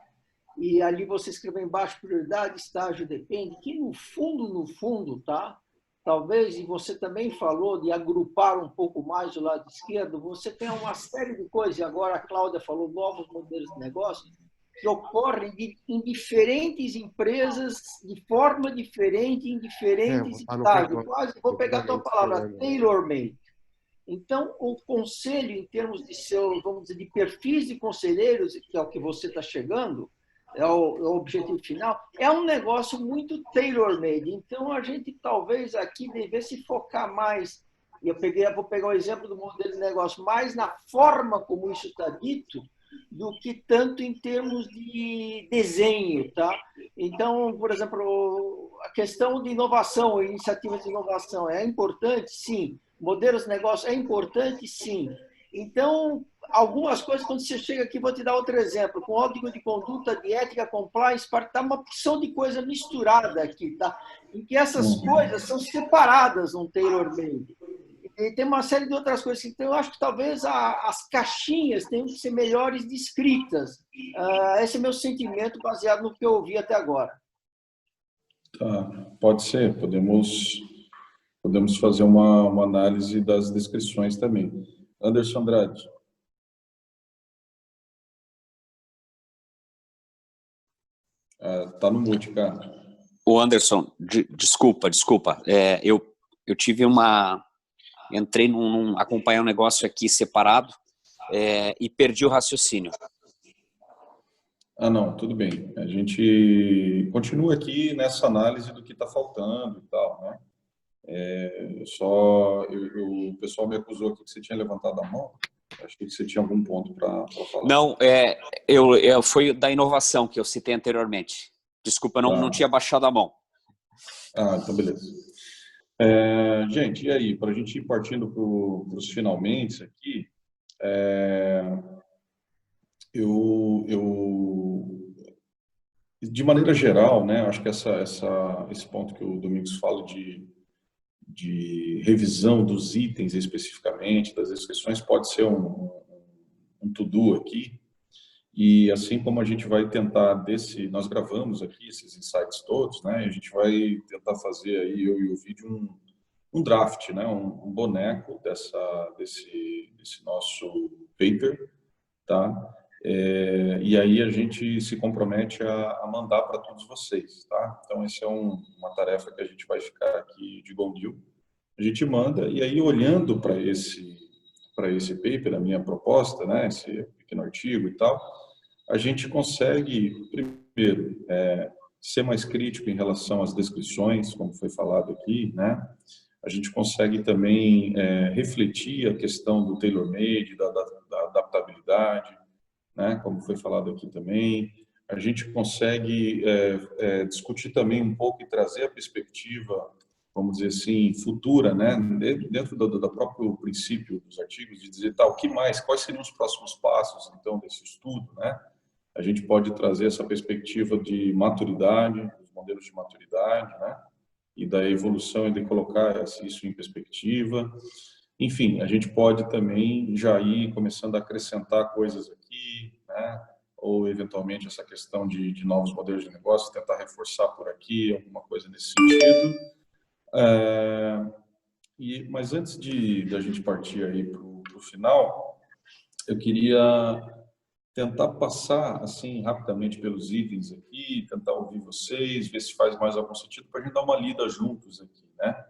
E ali você escreveu embaixo, prioridade, estágio, depende, que no fundo, tá? Talvez, e você também falou de agrupar um pouco mais o lado esquerdo, você tem uma série de coisas, e agora a Cláudia falou novos modelos de negócio, que ocorrem em diferentes empresas, de forma diferente, em diferentes estágios. Quase, vou pegar a tua palavra, tailor-made. Então, o conselho, em termos de vamos dizer, de perfis de conselheiros, que é o que você está chegando, é o objetivo final, é um negócio muito tailor-made. Então, a gente talvez aqui devesse focar mais, e vou pegar o exemplo do modelo de negócio, mais na forma como isso está dito, do que tanto em termos de desenho, tá? Então, por exemplo, a questão de inovação, iniciativas de inovação é importante? Sim. Modelos de negócio é importante? Sim. Então, algumas coisas, quando você chega aqui, vou te dar outro exemplo, com código de conduta, de ética, compliance, está uma opção de coisa misturada aqui, tá? Em que essas coisas são separadas num tailor-made. E tem uma série de outras coisas. Então, eu acho que talvez as caixinhas tenham que ser melhores descritas. Esse é meu sentimento baseado no que eu ouvi até agora. Tá, pode ser, podemos fazer uma análise das descrições também. Anderson Andrade. Tá no mute, cara. O Anderson, desculpa. Eu tive entrei acompanhar um negócio aqui separado e perdi o raciocínio. Não, tudo bem. A gente continua aqui nessa análise do que está faltando e tal, né? O pessoal me acusou aqui que você tinha levantado a mão. Achei que você tinha algum ponto para falar. Não, foi da inovação que eu citei anteriormente. Desculpa, não tinha baixado a mão. Então beleza. Gente, e aí, para a gente ir partindo para os finalmente aqui, de maneira geral, né, acho que esse ponto que o Domingos fala de revisão dos itens especificamente, das descrições, pode ser um to-do aqui. E assim como a gente vai tentar nós gravamos aqui esses insights todos, né, a gente vai tentar fazer aí, eu e o vídeo, um draft, né, um boneco desse nosso paper, tá? E aí a gente se compromete a mandar para todos vocês, tá? Então, essa é uma tarefa que a gente vai ficar aqui de bom dia. A gente manda, e aí olhando para esse paper, a minha proposta, né, esse pequeno artigo e tal, a gente consegue, primeiro, ser mais crítico em relação às descrições, como foi falado aqui, né? A gente consegue também refletir a questão do tailor-made, da adaptabilidade, né, como foi falado aqui também. A gente consegue discutir também um pouco e trazer a perspectiva, vamos dizer assim, futura, né, dentro do próprio princípio dos artigos, de dizer, o que mais, quais seriam os próximos passos, então, desse estudo, né? A gente pode trazer essa perspectiva de maturidade, dos modelos de maturidade, né, e da evolução e de colocar isso em perspectiva. Enfim, a gente pode também já ir começando a acrescentar coisas aqui, né? Ou eventualmente essa questão de novos modelos de negócio, tentar reforçar por aqui, alguma coisa nesse sentido. Mas antes da gente partir aí para o final, eu queria tentar passar assim rapidamente pelos itens aqui, tentar ouvir vocês, ver se faz mais algum sentido para a gente dar uma lida juntos aqui, né?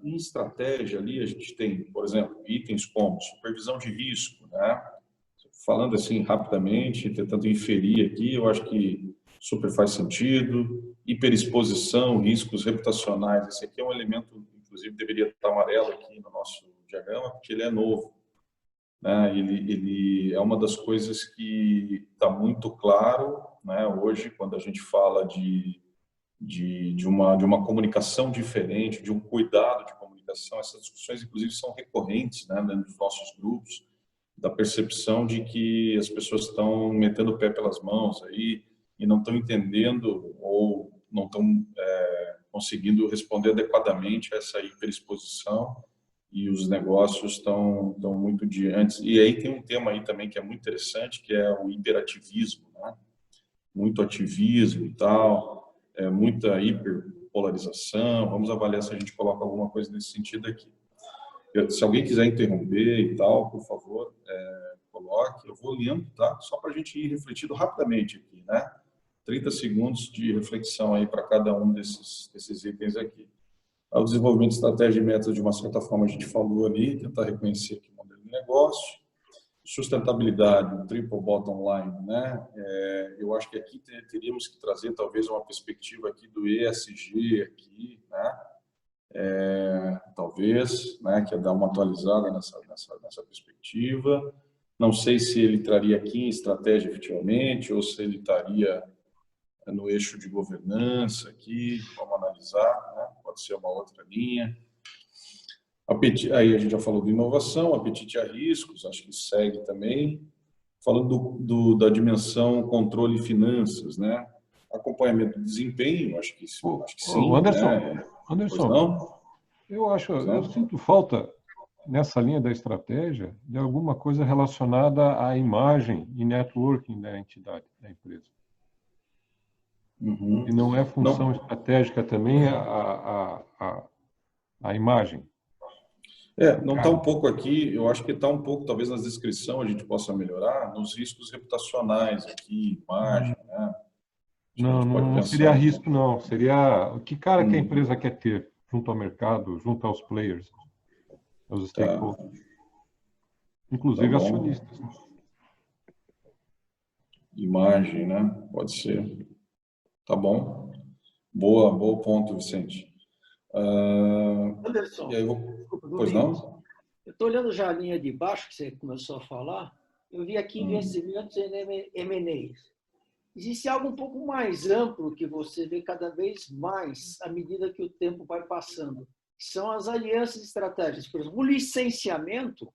Em estratégia ali a gente tem, por exemplo, itens como supervisão de risco, né? Falando assim rapidamente, tentando inferir aqui, eu acho que super faz sentido. Hiperexposição, riscos reputacionais, esse aqui é um elemento, inclusive deveria estar amarelo aqui no nosso diagrama, porque ele é novo, né? Ele é uma das coisas que está muito claro, né? Hoje, quando a gente fala de uma comunicação diferente, de um cuidado de comunicação. Essas discussões, inclusive, são recorrentes, né, dentro dos nossos grupos, da percepção de que as pessoas estão metendo o pé pelas mãos aí e não estão entendendo ou não estão conseguindo responder adequadamente a essa hiperexposição, e os negócios estão muito diante. E aí tem um tema aí também que é muito interessante, que é o hiperativismo, né? Muito ativismo e tal, muita hiperpolarização. Vamos avaliar se a gente coloca alguma coisa nesse sentido aqui. Se alguém quiser interromper e tal, por favor, coloque. Eu vou lendo, tá? Só para a gente ir refletindo rapidamente aqui, né? 30 segundos de reflexão aí para cada um desses itens aqui. O desenvolvimento de estratégia e metas, de uma certa forma, a gente falou ali, tentar reconhecer aqui o modelo de negócio. Sustentabilidade, triple bottom line, né? Eu acho que aqui teríamos que trazer talvez uma perspectiva aqui do ESG aqui, né? Talvez, né? Que é dar uma atualizada nessa perspectiva. Não sei se ele traria aqui em estratégia efetivamente ou se ele estaria no eixo de governança aqui. Vamos analisar, né? Pode ser uma outra linha. Aí a gente já falou de inovação, apetite a riscos, acho que segue também. Falando da dimensão controle e finanças, né? Acompanhamento do desempenho, acho que sim. Anderson, né? Anderson, eu sinto falta, nessa linha da estratégia, de alguma coisa relacionada à imagem e networking da entidade, da empresa. Uhum. E não é função estratégica também a imagem. Não está um pouco aqui, eu acho que está um pouco, talvez na descrição a gente possa melhorar, nos riscos reputacionais aqui, imagem, né? Não seria risco, não. Seria que cara que a empresa quer ter junto ao mercado, junto aos players, aos stakeholders. Inclusive acionistas. Né? Imagem, né? Pode ser. Tá bom. Boa ponto, Vicente. Anderson, e aí desculpa, pois não? Eu estou olhando já a linha de baixo que você começou a falar. Eu vi aqui investimentos em M&As. Existe algo um pouco mais amplo que você vê cada vez mais à medida que o tempo vai passando. São as alianças estratégicas. Por exemplo, o licenciamento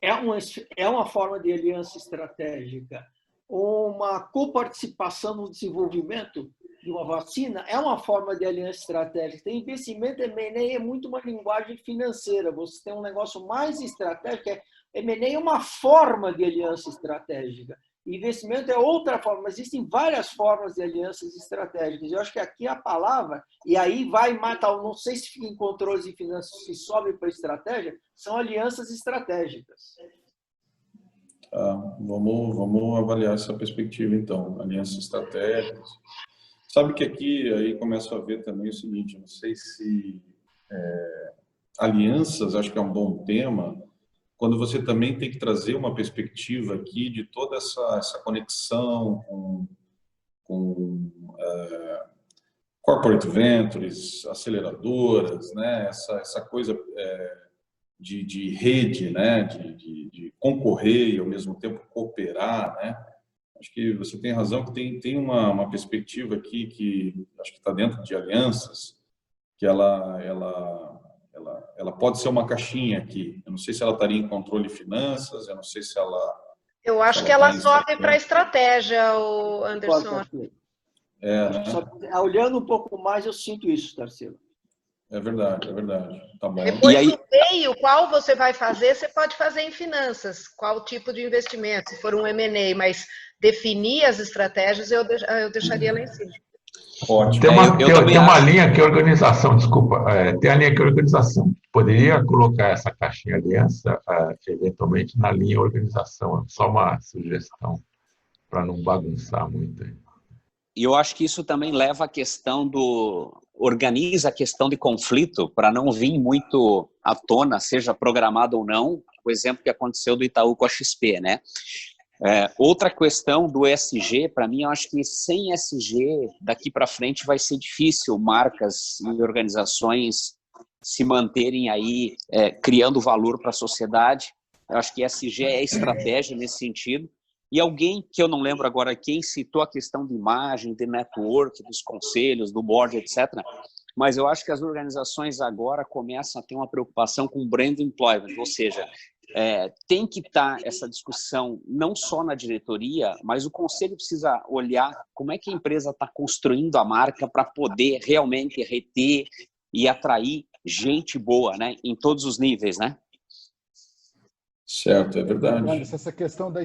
é uma forma de aliança estratégica. Uma coparticipação no desenvolvimento de uma vacina é uma forma de aliança estratégica. Tem investimento em M&A é muito uma linguagem financeira. Você tem um negócio mais estratégico. M&A é uma forma de aliança estratégica. Investimento é outra forma, mas existem várias formas de alianças estratégicas. Eu acho que aqui a palavra, e aí vai matar, não sei se fica em controles e finanças, se sobe para estratégia, são alianças estratégicas. Vamos avaliar essa perspectiva, então. Alianças estratégicas. Sabe que aqui aí começo a ver também o seguinte, não sei se alianças, acho que é um bom tema, quando você também tem que trazer uma perspectiva aqui de toda essa conexão com corporate ventures, aceleradoras, né? Essa coisa de rede, né? De concorrer e ao mesmo tempo cooperar, né? Acho que você tem razão que tem uma perspectiva aqui que acho que está dentro de alianças, que ela pode ser uma caixinha aqui. Eu não sei se ela estaria em controle de finanças, eu não sei se ela... Eu acho que ela sobe para a estratégia, Anderson. Né? Olhando um pouco mais, eu sinto isso, Tarsila. É verdade. Tá bom. Depois do meio, qual você vai fazer, você pode fazer em finanças. Qual tipo de investimento, se for um M&A, mas definir as estratégias, eu deixaria lá em cima. Ótimo. Tem uma linha que é organização, desculpa. Tem a linha que é organização. Poderia colocar essa caixinha aliança, eventualmente, na linha organização. Só uma sugestão, para não bagunçar muito. E eu acho que isso também leva à questão organiza a questão de conflito para não vir muito à tona, seja programado ou não, o exemplo que aconteceu do Itaú com a XP, né? Outra questão do ESG, para mim, eu acho que sem ESG, daqui para frente vai ser difícil marcas e organizações se manterem aí criando valor para a sociedade. Eu acho que ESG é estratégia nesse sentido. E alguém, que eu não lembro agora quem, citou a questão de imagem, de network, dos conselhos, do board, etc. Mas eu acho que as organizações agora começam a ter uma preocupação com brand employment, ou seja, tem que estar essa discussão não só na diretoria, mas o conselho precisa olhar como é que a empresa está construindo a marca para poder realmente reter e atrair gente boa, né, em todos os níveis, né? Certo, é verdade. Essa questão da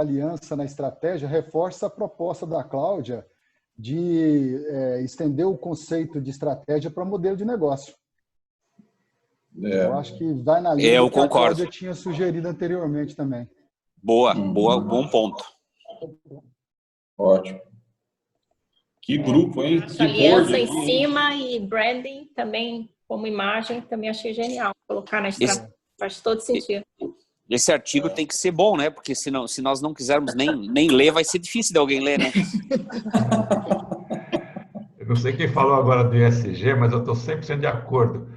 aliança na estratégia reforça a proposta da Cláudia de estender o conceito de estratégia para modelo de negócio. Eu acho que vai na linha do que a Cláudia tinha sugerido anteriormente também. Bom ponto. Ótimo. Que grupo, hein? Essa aliança em cima e branding também, como imagem, também achei genial. Colocar na estratégia faz todo sentido. Esse artigo tem que ser bom, né? Porque se nós não quisermos nem ler, vai ser difícil de alguém ler, né? Eu não sei quem falou agora do ESG, mas eu estou 100% de acordo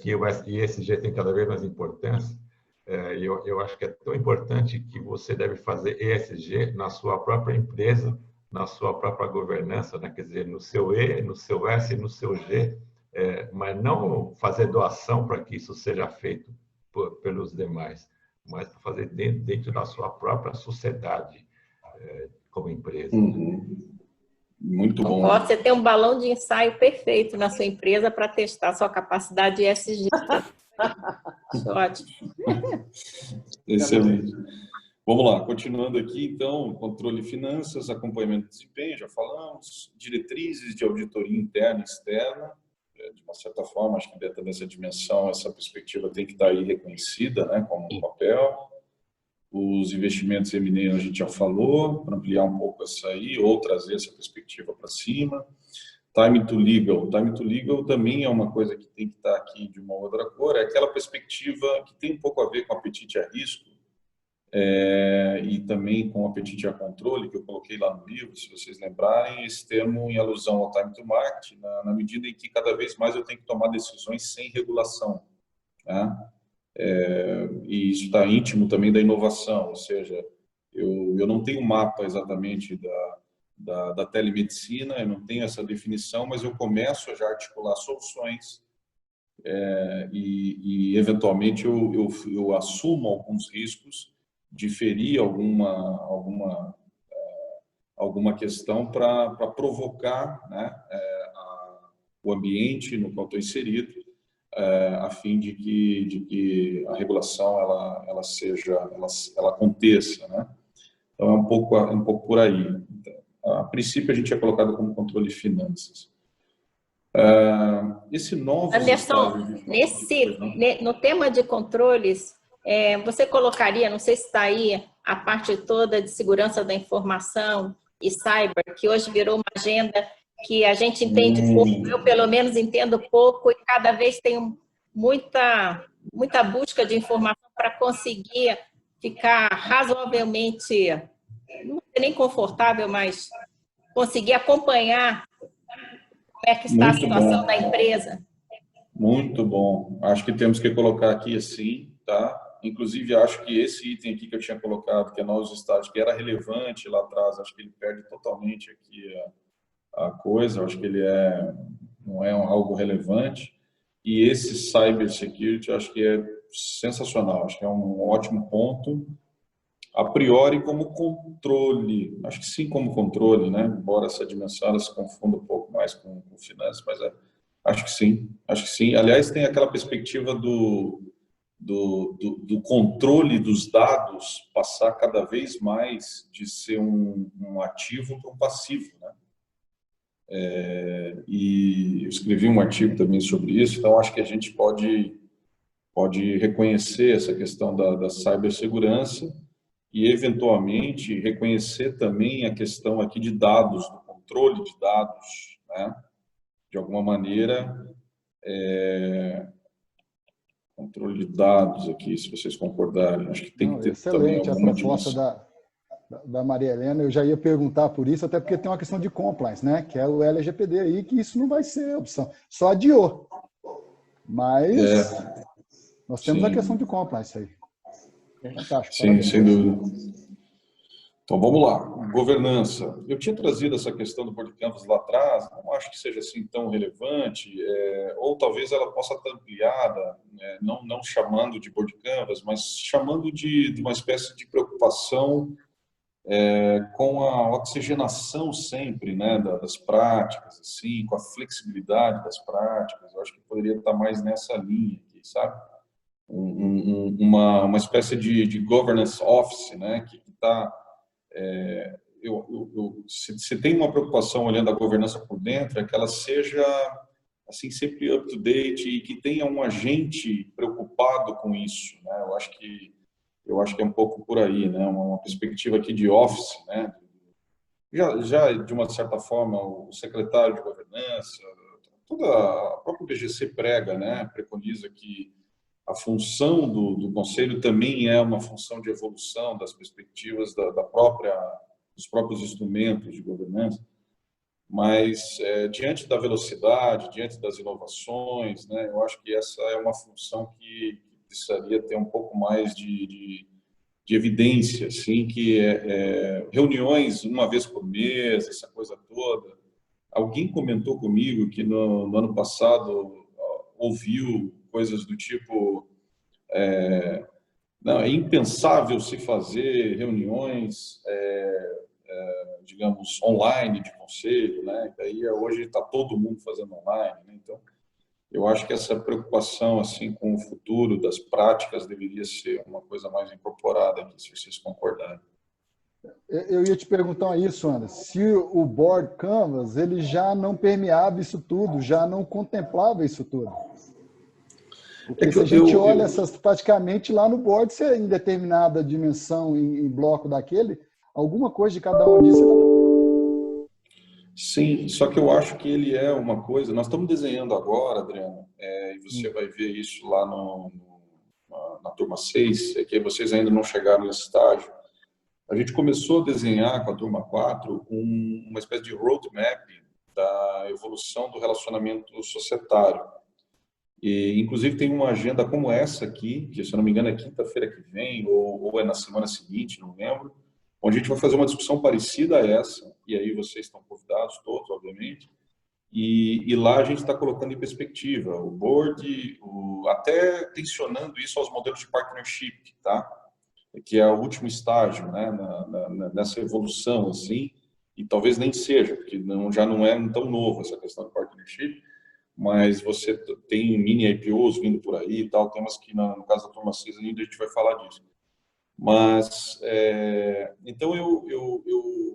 que o ESG tem cada vez mais importância. Eu acho que é tão importante que você deve fazer ESG na sua própria empresa, na sua própria governança, né? Quer dizer, no seu E, no seu S e no seu G, mas não fazer doação para que isso seja feito pelos demais, mas para fazer dentro da sua própria sociedade como empresa. Muito bom. Você tem um balão de ensaio perfeito na sua empresa para testar sua capacidade de ESG. Ótimo. Excelente. Vamos lá, continuando aqui, então, controle de finanças, acompanhamento de desempenho, já falamos, diretrizes de auditoria interna e externa, de uma certa forma, acho que dentro dessa dimensão, essa perspectiva tem que estar aí reconhecida, né, como um papel. Os investimentos M&A a gente já falou, para ampliar um pouco essa aí, ou trazer essa perspectiva para cima. Time to legal. Time to legal também é uma coisa que tem que estar aqui de uma outra cor, é aquela perspectiva que tem um pouco a ver com apetite a risco, e também com apetite a controle, que eu coloquei lá no livro, se vocês lembrarem, esse termo em alusão ao time to market, na medida em que cada vez mais eu tenho que tomar decisões sem regulação, né? E isso está íntimo também da inovação, ou seja, eu não tenho mapa exatamente da telemedicina, eu não tenho essa definição, mas eu começo a já articular soluções e eventualmente eu assumo alguns riscos, diferir alguma questão para provocar, né, o ambiente no qual estou inserido, a fim de que a regulação ela aconteça, né? Então é um pouco por aí. A princípio a gente é colocado como controle de finanças. Esse novo Anderson, no tema de controles, você colocaria, não sei se está aí, a parte toda de segurança da informação e cyber, que hoje virou uma agenda que a gente entende pouco, eu pelo menos entendo pouco, e cada vez tenho muita busca de informação para conseguir ficar razoavelmente, não sei nem confortável, mas conseguir acompanhar como é que está a situação da empresa. Muito bom. Acho que temos que colocar aqui assim, tá? Inclusive, acho que esse item aqui que eu tinha colocado, que é novos estágios, que era relevante lá atrás, acho que ele perde totalmente aqui a coisa, acho que ele não é algo relevante. E esse cyber security, acho que é sensacional, acho que é um ótimo ponto. A priori, como controle, acho que sim, como controle, né? Embora essa dimensão ela se confunda um pouco mais com finanças, mas acho que sim. Aliás, tem aquela perspectiva do controle dos dados passar cada vez mais de ser um ativo para um passivo, né? E eu escrevi um artigo também sobre isso, então acho que a gente pode reconhecer essa questão da cibersegurança e, eventualmente, reconhecer também a questão aqui de dados, do controle de dados, né? De alguma maneira, controle de dados aqui, se vocês concordarem, acho que tem que ter excelente também alguma a proposta da Maria Helena, eu já ia perguntar por isso, até porque tem uma questão de compliance, né? Que é o LGPD aí, que isso não vai ser opção. Só adiou. Mas nós temos a questão de compliance aí. Fantástico. Sim, parabéns. Sem dúvida. Então, vamos lá. Governança. Eu tinha trazido essa questão do Board Canvas lá atrás, não acho que seja assim tão relevante, ou talvez ela possa estar ampliada, não chamando de Board Canvas, mas chamando de uma espécie de preocupação com a oxigenação sempre, né, das práticas, assim, com a flexibilidade das práticas. Eu acho que poderia estar mais nessa linha aqui, sabe? Uma espécie de governance office, né, que está... se tem uma preocupação olhando a governança por dentro, é que ela seja assim sempre up to date e que tenha um agente preocupado com isso, né? Eu acho que é um pouco por aí, né? Uma perspectiva aqui de office, né? Já de uma certa forma o secretário de governança, a própria BGC prega, né? Preconiza que a função do conselho também é uma função de evolução das perspectivas dos próprios instrumentos de governança, mas diante da velocidade, diante das inovações, né, eu acho que essa é uma função que precisaria ter um pouco mais de evidência, assim, que reuniões uma vez por mês, essa coisa toda. Alguém comentou comigo que no ano passado ouviu coisas do tipo, não, é impensável se fazer reuniões, digamos, online de conselho, né? Daí hoje está todo mundo fazendo online, né? Então, Eu acho que essa preocupação assim com o futuro das práticas deveria ser uma coisa mais incorporada aqui, se vocês concordarem. Eu ia te perguntar isso, Anderson, se o Board Canvas ele já não permeava isso tudo, já não contemplava isso tudo. Porque se a gente olha essas praticamente lá no board, se é em determinada dimensão, em bloco daquele, alguma coisa de cada um disso. Sim, só que eu acho que ele é uma coisa... Nós estamos desenhando agora, Adriano, e você vai ver isso lá na turma 6, é que vocês ainda não chegaram nesse estágio. A gente começou a desenhar com a turma 4 uma espécie de roadmap da evolução do relacionamento societário. E, inclusive, tem uma agenda como essa aqui, que, se eu não me engano, é quinta-feira que vem, ou é na semana seguinte, não lembro, onde a gente vai fazer uma discussão parecida a essa, e aí vocês estão convidados todos, obviamente, e lá a gente está colocando em perspectiva o board, até tensionando isso aos modelos de partnership, tá? Que é o último estágio, né, nessa evolução, assim, e talvez nem seja, porque já não é tão novo essa questão do partnership, mas você tem mini IPOs vindo por aí e tal, temas que, no caso da turma 6, ainda a gente vai falar disso. Mas, então, eu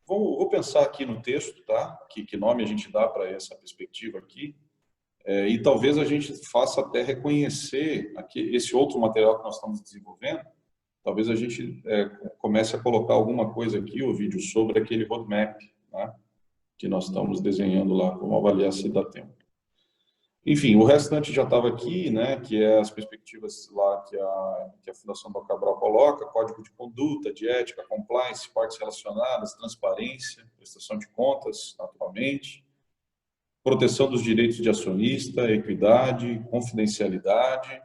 vou pensar aqui no texto, tá? Que nome a gente dá para essa perspectiva aqui, e talvez a gente faça até reconhecer aqui, esse outro material que nós estamos desenvolvendo, talvez a gente comece a colocar alguma coisa aqui, o vídeo, sobre aquele roadmap, né? Que nós estamos desenhando lá, vamos avaliar se dá tempo. Enfim, o restante já estava aqui, né, que é as perspectivas lá que a Fundação Dom Cabral coloca, código de conduta, de ética, compliance, partes relacionadas, transparência, prestação de contas, naturalmente, proteção dos direitos de acionista, equidade, confidencialidade.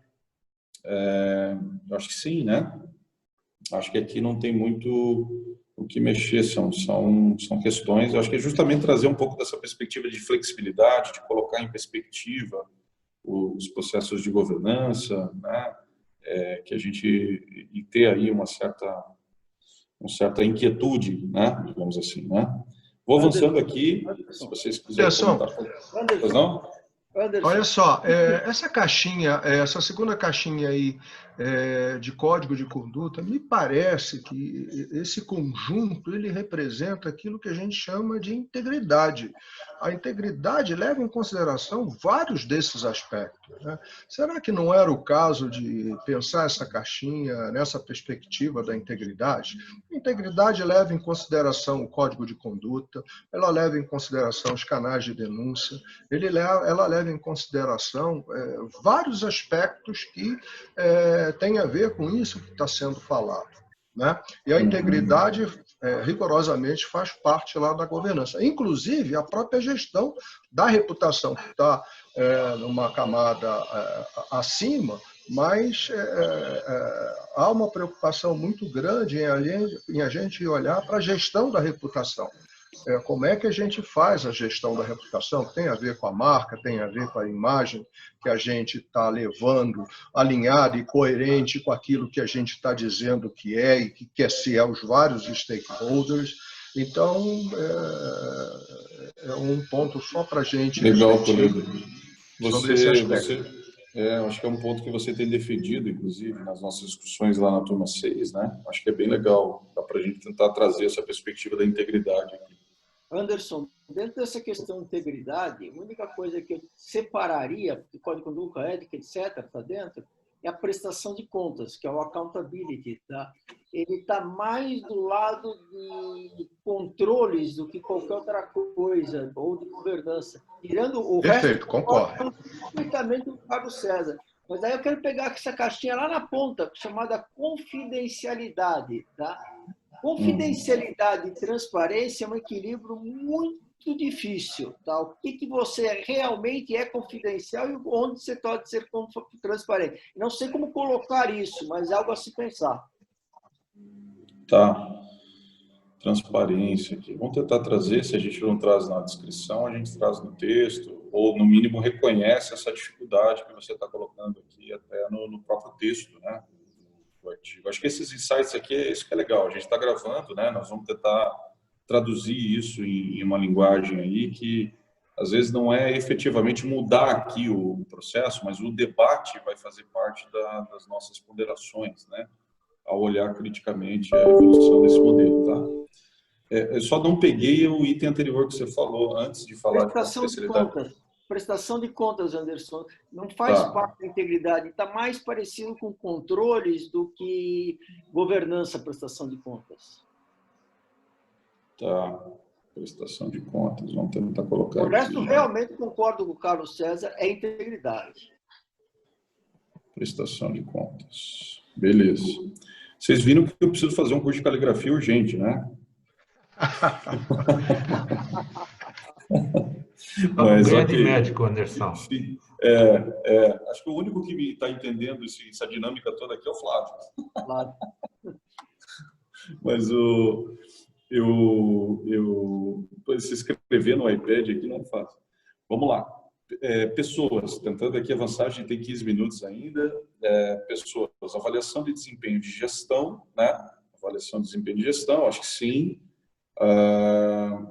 Eu acho que sim, né? Acho que aqui não tem muito o que mexer, são questões, eu acho que é justamente trazer um pouco dessa perspectiva de flexibilidade, de colocar em perspectiva os processos de governança, né? Que a gente e ter aí uma certa inquietude, né? Digamos assim, né? Vou avançando aqui, se vocês quiserem comentar. Pois não? Olha só, essa caixinha, essa segunda caixinha aí de código de conduta, me parece que esse conjunto ele representa aquilo que a gente chama de integridade. A integridade leva em consideração vários desses aspectos, né? Será que não era o caso de pensar essa caixinha nessa perspectiva da integridade? A integridade leva em consideração o código de conduta, ela leva em consideração os canais de denúncia, ela leva em consideração vários aspectos que têm a ver com isso que está sendo falado, né? E a integridade rigorosamente faz parte lá da governança. Inclusive, a própria gestão da reputação, que está numa camada acima, mas há uma preocupação muito grande em a gente olhar para a gestão da reputação. Como é que a gente faz a gestão da reputação, que tem a ver com a marca, tem a ver com a imagem que a gente está levando, alinhada e coerente com aquilo que a gente está dizendo que é e que quer ser aos vários stakeholders. Então, é um ponto só para a gente... Legal, Toledo. Acho que é um ponto que você tem defendido, inclusive, nas nossas discussões lá na turma 6, né? Acho que é bem legal, dá para a gente tentar trazer essa perspectiva da integridade aqui. Anderson, dentro dessa questão de integridade, a única coisa que eu separaria, do código de conduta, ética, etc., está dentro, é a prestação de contas, que é o accountability, tá? Ele está mais do lado de controles do que qualquer outra coisa, ou de governança. Tirando o Perfeito, resto, concordo. completamente do Fábio César. Mas aí eu quero pegar essa caixinha lá na ponta, chamada confidencialidade, tá? Confidencialidade e transparência é um equilíbrio muito difícil, tá? O que você realmente é confidencial e onde você pode ser transparente. Não sei como colocar isso, mas é algo a se pensar. Tá. Transparência aqui. Vamos tentar trazer, se a gente não traz na descrição, a gente traz no texto, ou no mínimo reconhece essa dificuldade que você está colocando aqui até no próprio texto, né? Do artigo. Acho que esses insights aqui, isso que é legal. A gente está gravando, né? Nós vamos tentar traduzir isso em uma linguagem aí que às vezes não é efetivamente mudar aqui o processo, mas o debate vai fazer parte das nossas ponderações, né? Ao olhar criticamente a evolução desse modelo, tá? Eu só não peguei o item anterior que você falou, antes de falar de especialidade. Prestação de contas, Anderson, não faz parte da integridade, está mais parecido com controles do que governança, prestação de contas. Tá, prestação de contas, vamos tentar colocar O resto, aqui. realmente, concordo com o Carlos César, é integridade. Prestação de contas, beleza. Vocês viram que eu preciso fazer um curso de caligrafia urgente, né? Mas ganha de médico, Anderson. Acho que o único que está entendendo essa dinâmica toda aqui é o Flávio. Claro. Mas se escrever no iPad aqui não é fácil. Vamos lá. Pessoas, tentando aqui avançar, a gente tem 15 minutos ainda. Pessoas, avaliação de desempenho de gestão, né? Avaliação de desempenho de gestão, acho que sim.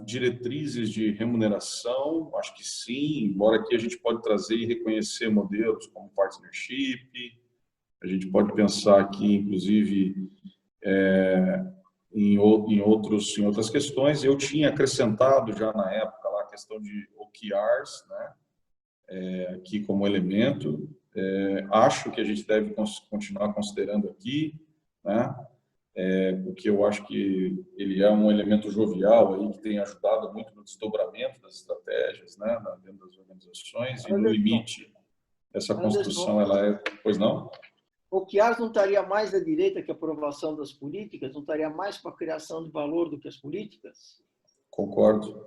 Diretrizes de remuneração, acho que sim, embora aqui a gente pode trazer e reconhecer modelos como partnership, a gente pode pensar aqui, inclusive, em outras questões. Eu tinha acrescentado já na época lá a questão de OKRs, né? Aqui como elemento, acho que a gente deve continuar considerando aqui, né? Porque eu acho que ele é um elemento jovial aí que tem ajudado muito no desdobramento das estratégias, né, dentro das organizações, e no limite essa construção ela é, pois não? O OKRs não estaria mais à direita que a aprovação das políticas? Não estaria mais para a criação de valor do que as políticas? Concordo.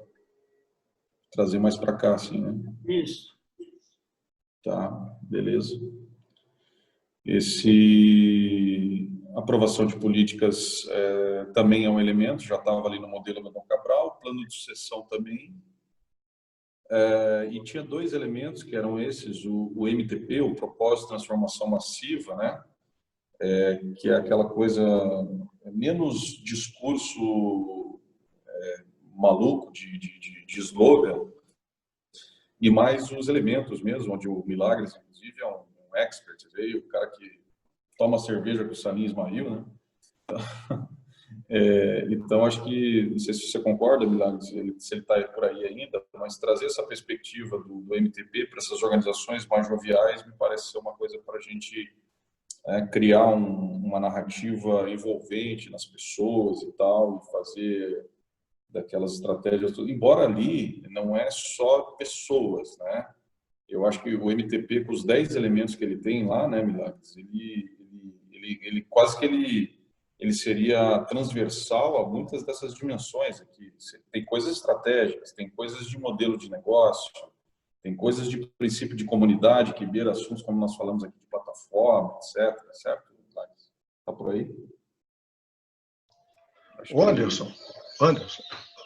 Trazer mais para cá, sim, né? Isso. Tá, beleza. Aprovação de políticas também é um elemento, já estava ali no modelo Gordon Cabral, plano de sucessão também. E tinha dois elementos que eram esses, o MTP, o Propósito de Transformação Massiva, né? Que é aquela coisa, menos discurso maluco de slogan, e mais os elementos mesmo, onde o Milagres, inclusive, é um expert, veio, o cara que toma cerveja com o Salim Ismail, né? Então, acho que, não sei se você concorda, Milagres, se ele está por aí ainda, mas trazer essa perspectiva do MTP para essas organizações mais joviais me parece ser uma coisa para a gente criar uma narrativa envolvente nas pessoas e tal, e fazer daquelas estratégias, embora ali não é só pessoas, né? Eu acho que o MTP, com os 10 elementos que ele tem lá, né, Milagres, ele quase que ele seria transversal a muitas dessas dimensões aqui. Tem coisas estratégicas, tem coisas de modelo de negócio, tem coisas de princípio de comunidade que beira assuntos como nós falamos aqui de plataforma, etc. Certo? Está por aí? Anderson.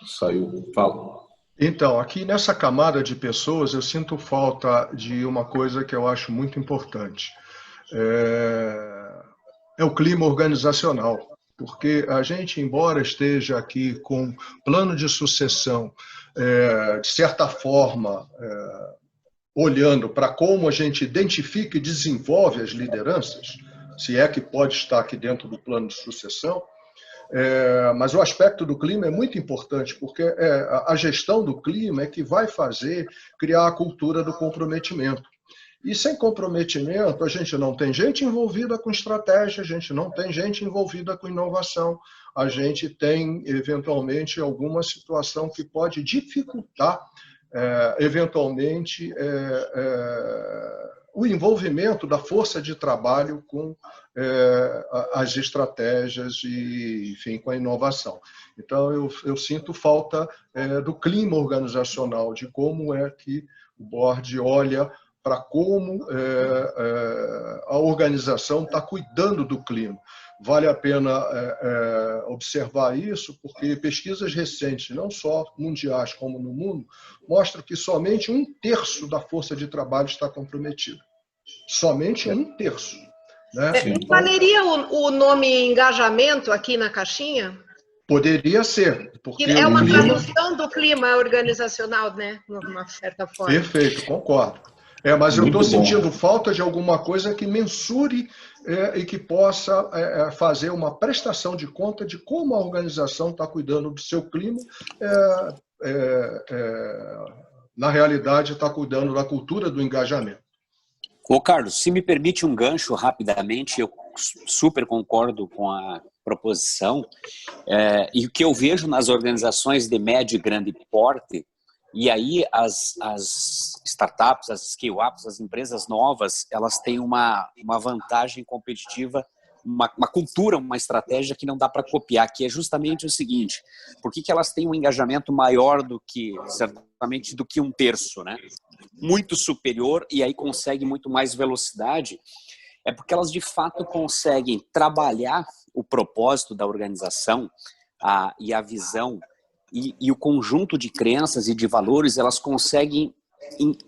Saiu. Fala. Então, aqui nessa camada de pessoas, eu sinto falta de uma coisa que eu acho muito importante. É o clima organizacional, porque a gente, embora esteja aqui com plano de sucessão, de certa forma, olhando para como a gente identifica e desenvolve as lideranças, se é que pode estar aqui dentro do plano de sucessão, mas o aspecto do clima é muito importante, porque a gestão do clima é que vai criar a cultura do comprometimento. E sem comprometimento, a gente não tem gente envolvida com estratégia, a gente não tem gente envolvida com inovação, a gente tem, eventualmente, alguma situação que pode dificultar, eventualmente, o envolvimento da força de trabalho com as estratégias e, enfim, com a inovação. Então, eu sinto falta do clima organizacional, de como é que o board olha para como a organização está cuidando do clima. Vale a pena observar isso, porque pesquisas recentes, não só mundiais como no mundo, mostram que somente 1/3 da força de trabalho está comprometida. Somente 1/3. Né? Valeria o nome engajamento aqui na caixinha? Poderia ser, porque É uma o clima... tradução do clima organizacional, né? De uma certa forma. Perfeito, concordo. Mas eu estou sentindo falta de alguma coisa que mensure e que possa fazer uma prestação de conta de como a organização está cuidando do seu clima, na realidade está cuidando da cultura do engajamento. Ô Carlos, se me permite um gancho rapidamente, eu super concordo com a proposição, e o que eu vejo nas organizações de médio e grande porte, e aí as startups, as scale-ups, as empresas novas, elas têm uma vantagem competitiva, uma cultura, uma estratégia que não dá para copiar, que é justamente o seguinte: por que elas têm um engajamento maior do que, certamente, do que 1/3, né? Muito superior, e aí consegue muito mais velocidade, é porque elas de fato conseguem trabalhar o propósito da organização e a visão e o conjunto de crenças e de valores, elas conseguem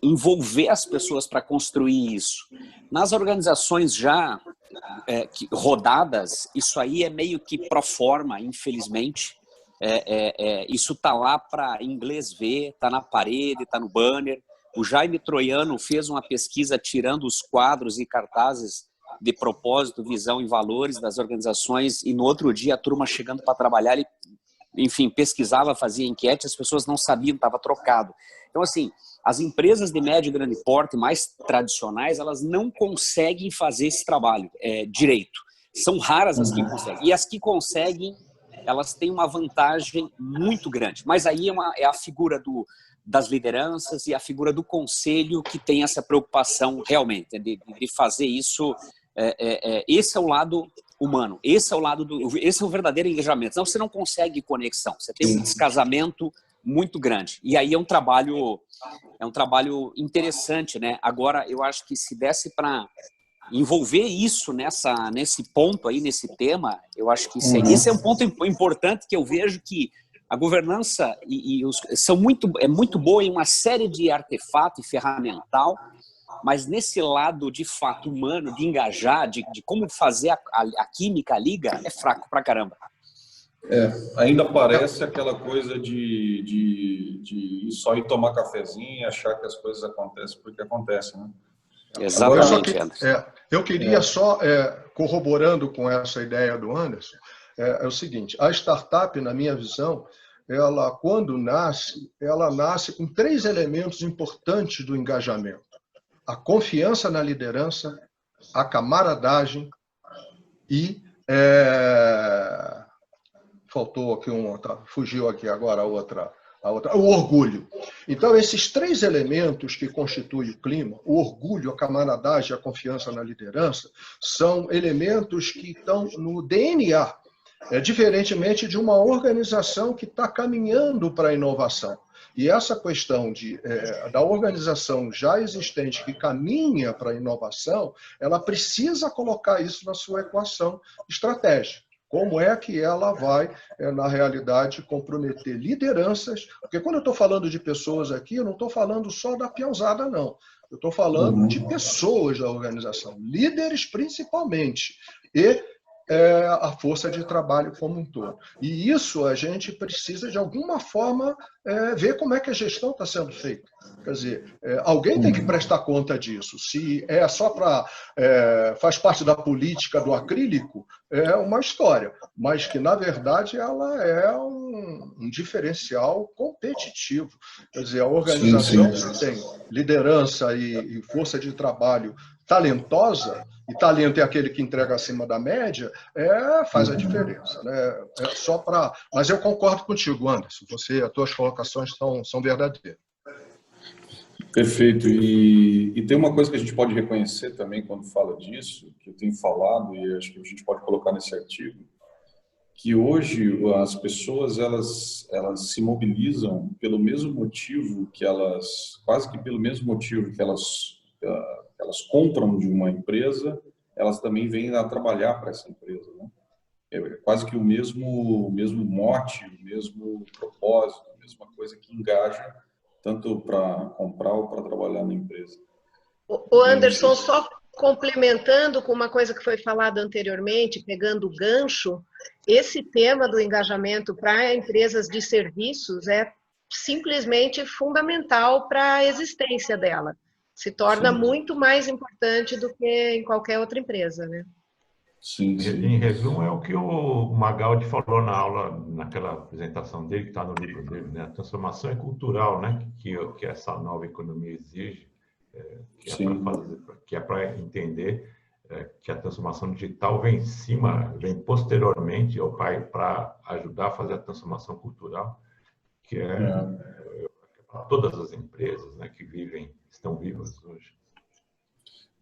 envolver as pessoas para construir isso. Nas organizações já rodadas, isso aí é meio que pro forma, infelizmente. Isso está lá para inglês ver, está na parede, está no banner. O Jaime Troiano fez uma pesquisa tirando os quadros e cartazes de propósito, visão e valores das organizações, e no outro dia a turma chegando para trabalhar, ele, enfim, pesquisava, fazia enquete, as pessoas não sabiam, estava trocado. Então, assim, as empresas de médio e grande porte mais tradicionais, elas não conseguem fazer esse trabalho direito. São raras as que conseguem. E as que conseguem, elas têm uma vantagem muito grande. Mas aí é a figura das lideranças e a figura do conselho que tem essa preocupação realmente de fazer isso. Esse é o lado humano, esse é o verdadeiro engajamento. Senão você não consegue conexão, você tem um descasamento muito grande. E aí é um trabalho interessante, né? Agora, eu acho que se desse para envolver isso nesse ponto aí, nesse tema, eu acho que esse é um ponto importante, que eu vejo que a governança é muito boa em uma série de artefatos e ferramental, mas nesse lado, de fato, humano, de engajar, de como fazer a química, a liga, é fraco pra caramba. Ainda parece aquela coisa de só ir tomar cafezinho e achar que as coisas acontecem porque acontecem, né? Exatamente, eu queria só, corroborando com essa ideia do Anderson, é o seguinte: a startup, na minha visão, ela, quando nasce, ela nasce com 3 elementos importantes do engajamento: a confiança na liderança, a camaradagem e faltou aqui fugiu aqui agora a outra, o orgulho. Então, esses 3 elementos que constituem o clima, o orgulho, a camaradagem e a confiança na liderança, são elementos que estão no DNA, diferentemente de uma organização que está caminhando para a inovação. E essa questão da organização já existente que caminha para a inovação, ela precisa colocar isso na sua equação estratégica. Como é que ela vai, na realidade, comprometer lideranças? Porque quando eu estou falando de pessoas aqui, eu não estou falando só da peãozada, não. Eu estou falando de pessoas da organização, líderes principalmente, e a força de trabalho como um todo. E isso a gente precisa, de alguma forma, ver como é que a gestão está sendo feita. Quer dizer, alguém tem que prestar conta disso. Se é só para... faz parte da política do acrílico, é uma história, mas que, na verdade, ela é um diferencial competitivo. Quer dizer, a organização que tem liderança e força de trabalho talentosa, e talento é aquele que entrega acima da média, faz a diferença, né? Mas eu concordo contigo, Anderson. As tuas colocações são verdadeiras. Perfeito. E tem uma coisa que a gente pode reconhecer também quando fala disso, que eu tenho falado, e acho que a gente pode colocar nesse artigo, que hoje as pessoas elas se mobilizam pelo mesmo motivo que quase que pelo mesmo motivo que elas compram de uma empresa, elas também vêm a trabalhar para essa empresa, né? É quase que o mesmo mote, o mesmo propósito, a mesma coisa que engaja tanto para comprar ou para trabalhar na empresa. O Anderson, complementando com uma coisa que foi falada anteriormente, pegando o gancho, esse tema do engajamento para empresas de serviços é simplesmente fundamental para a existência dela. Se torna muito mais importante do que em qualquer outra empresa, né? Sim, sim. Em resumo, é o que o Magaldi falou na aula, naquela apresentação dele, que está no livro dele, né? A transformação é cultural, né? Que essa nova economia exige, que é para entender que a transformação digital vem em cima, vem posteriormente ao pai para ajudar a fazer a transformação cultural, que é para todas as empresas, né? Que estão vivas hoje.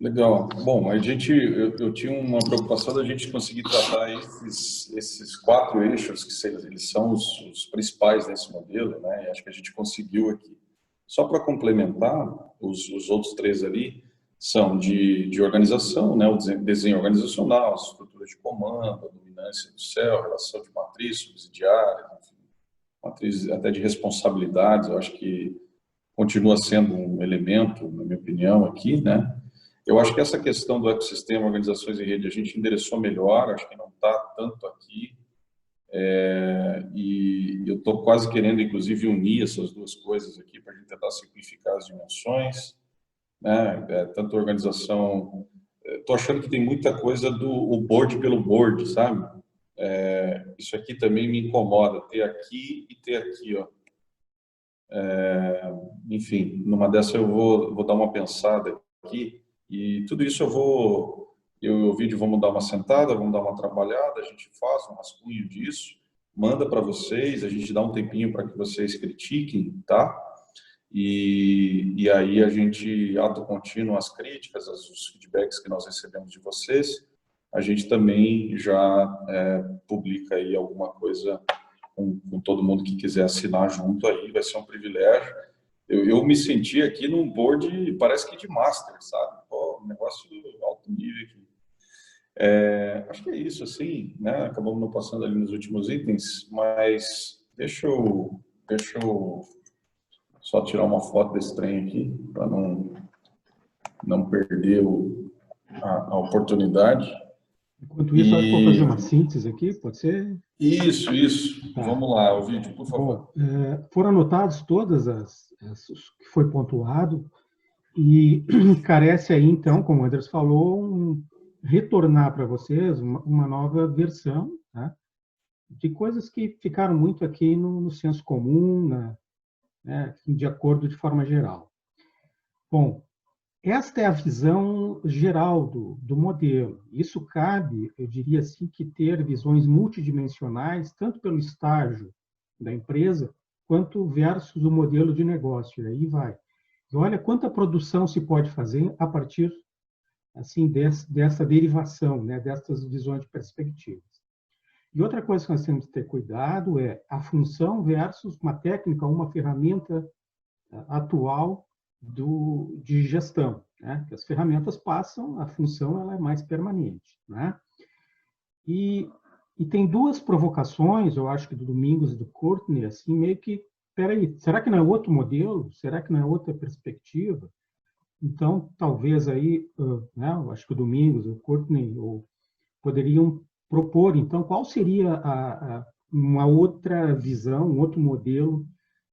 Legal. Bom, eu tinha uma preocupação da gente conseguir tratar esses 4 eixos, que eles são os principais desse modelo, né? E acho que a gente conseguiu aqui. Só para complementar, os outros 3 ali são de organização, né? O desenho organizacional, estrutura de comando, a dominância do céu, relação de matriz, subsidiária, enfim, matriz até de responsabilidades, eu acho que continua sendo um elemento, na minha opinião, aqui, né? Eu acho que essa questão do ecossistema, organizações e rede, a gente endereçou melhor, acho que não está tanto aqui. E eu estou quase querendo, inclusive, unir essas 2 coisas aqui para a gente tentar simplificar as dimensões, né? Tanto a organização... Estou achando que tem muita coisa do board pelo board, sabe? Isso aqui também me incomoda, ter aqui e ter aqui, ó. Enfim, numa dessa eu vou dar uma pensada aqui. E tudo isso eu e o vídeo vamos dar uma sentada, vamos dar uma trabalhada, a gente faz um rascunho disso, manda para vocês, a gente dá um tempinho para que vocês critiquem, tá? E aí a gente, ato contínuo, as críticas, os feedbacks que nós recebemos de vocês, a gente também já publica aí alguma coisa com todo mundo que quiser assinar junto aí, vai ser um privilégio. Eu me senti aqui num board, parece que de master, sabe? Um negócio alto nível aqui. Acho que é isso, assim, né? Acabamos não passando ali nos últimos itens, mas deixa eu só tirar uma foto desse trem aqui, para não perder a oportunidade. Enquanto isso, acho que vou fazer uma síntese aqui, pode ser? Isso. Tá. Vamos lá, o vídeo, por favor. Bom, foram anotadas todas as que foi pontuado e carece aí, então, como o Anderson falou, retornar para vocês uma nova versão, tá? De coisas que ficaram muito aqui no senso comum, né, de acordo de forma geral. Bom, esta é a visão geral do modelo. Isso cabe, eu diria assim, que ter visões multidimensionais, tanto pelo estágio da empresa, quanto versus o modelo de negócio. E aí vai. E olha quanta produção se pode fazer a partir assim, dessa derivação, né, dessas visões de perspectivas. E outra coisa que nós temos que ter cuidado é a função versus uma técnica, uma ferramenta atual de gestão, né? Que as ferramentas passam, a função ela é mais permanente, né? E tem 2 provocações, eu acho que do Domingos e do Courtney, assim, meio que, peraí, será que não é outro modelo? Será que não é outra perspectiva? Então, talvez aí, né, eu acho que o Domingos, o Courtney, poderiam propor, então, qual seria uma outra visão, um outro modelo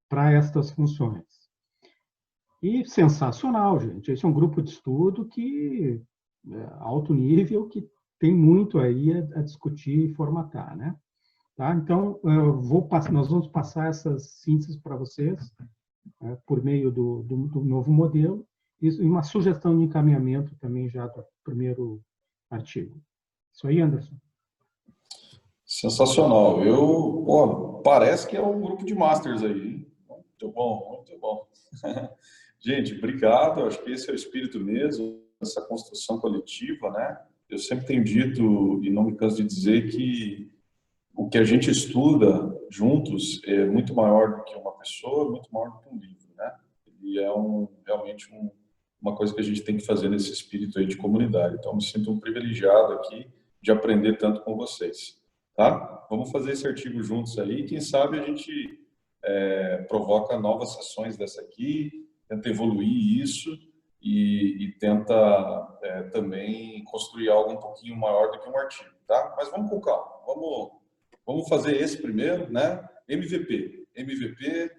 para estas funções. E sensacional, gente. Esse é um grupo de estudo que alto nível, que tem muito aí a discutir e formatar, né? Tá? Então, nós vamos passar essas sínteses para vocês por meio do novo modelo e uma sugestão de encaminhamento também já do primeiro artigo. Isso aí, Anderson. Sensacional. Parece que é um grupo de masters aí, hein? Muito bom, muito bom. Gente, obrigado. Acho que esse é o espírito mesmo, essa construção coletiva, né? Eu sempre tenho dito, e não me canso de dizer, que o que a gente estuda juntos é muito maior do que uma pessoa, muito maior do que um livro, né? E é realmente uma coisa que a gente tem que fazer nesse espírito aí de comunidade. Então, me sinto um privilegiado aqui de aprender tanto com vocês, tá? Vamos fazer esse artigo juntos aí, quem sabe a gente provoca novas sessões dessa aqui, tenta evoluir isso e tenta também construir algo um pouquinho maior do que um artigo, tá? Mas vamos com calma, vamos fazer esse primeiro, né? MVP,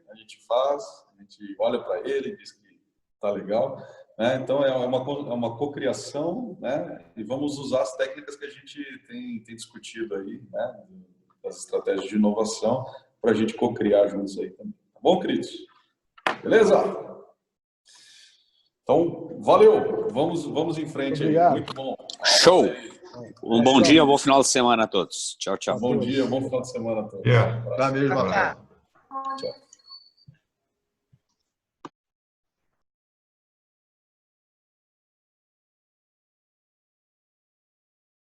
a gente faz, a gente olha para ele, diz que tá legal, né? Então é uma cocriação, né? E vamos usar as técnicas que a gente tem discutido aí, né? Das estratégias de inovação para a gente cocriar juntos aí também, tá bom, queridos? Beleza? Então, valeu, vamos em frente aí, muito bom. Show! Um bom dia, um bom final de semana a todos. Tchau, tchau. Bom dia, bom final de semana a todos. Dá mesmo, Tchau. Tchau.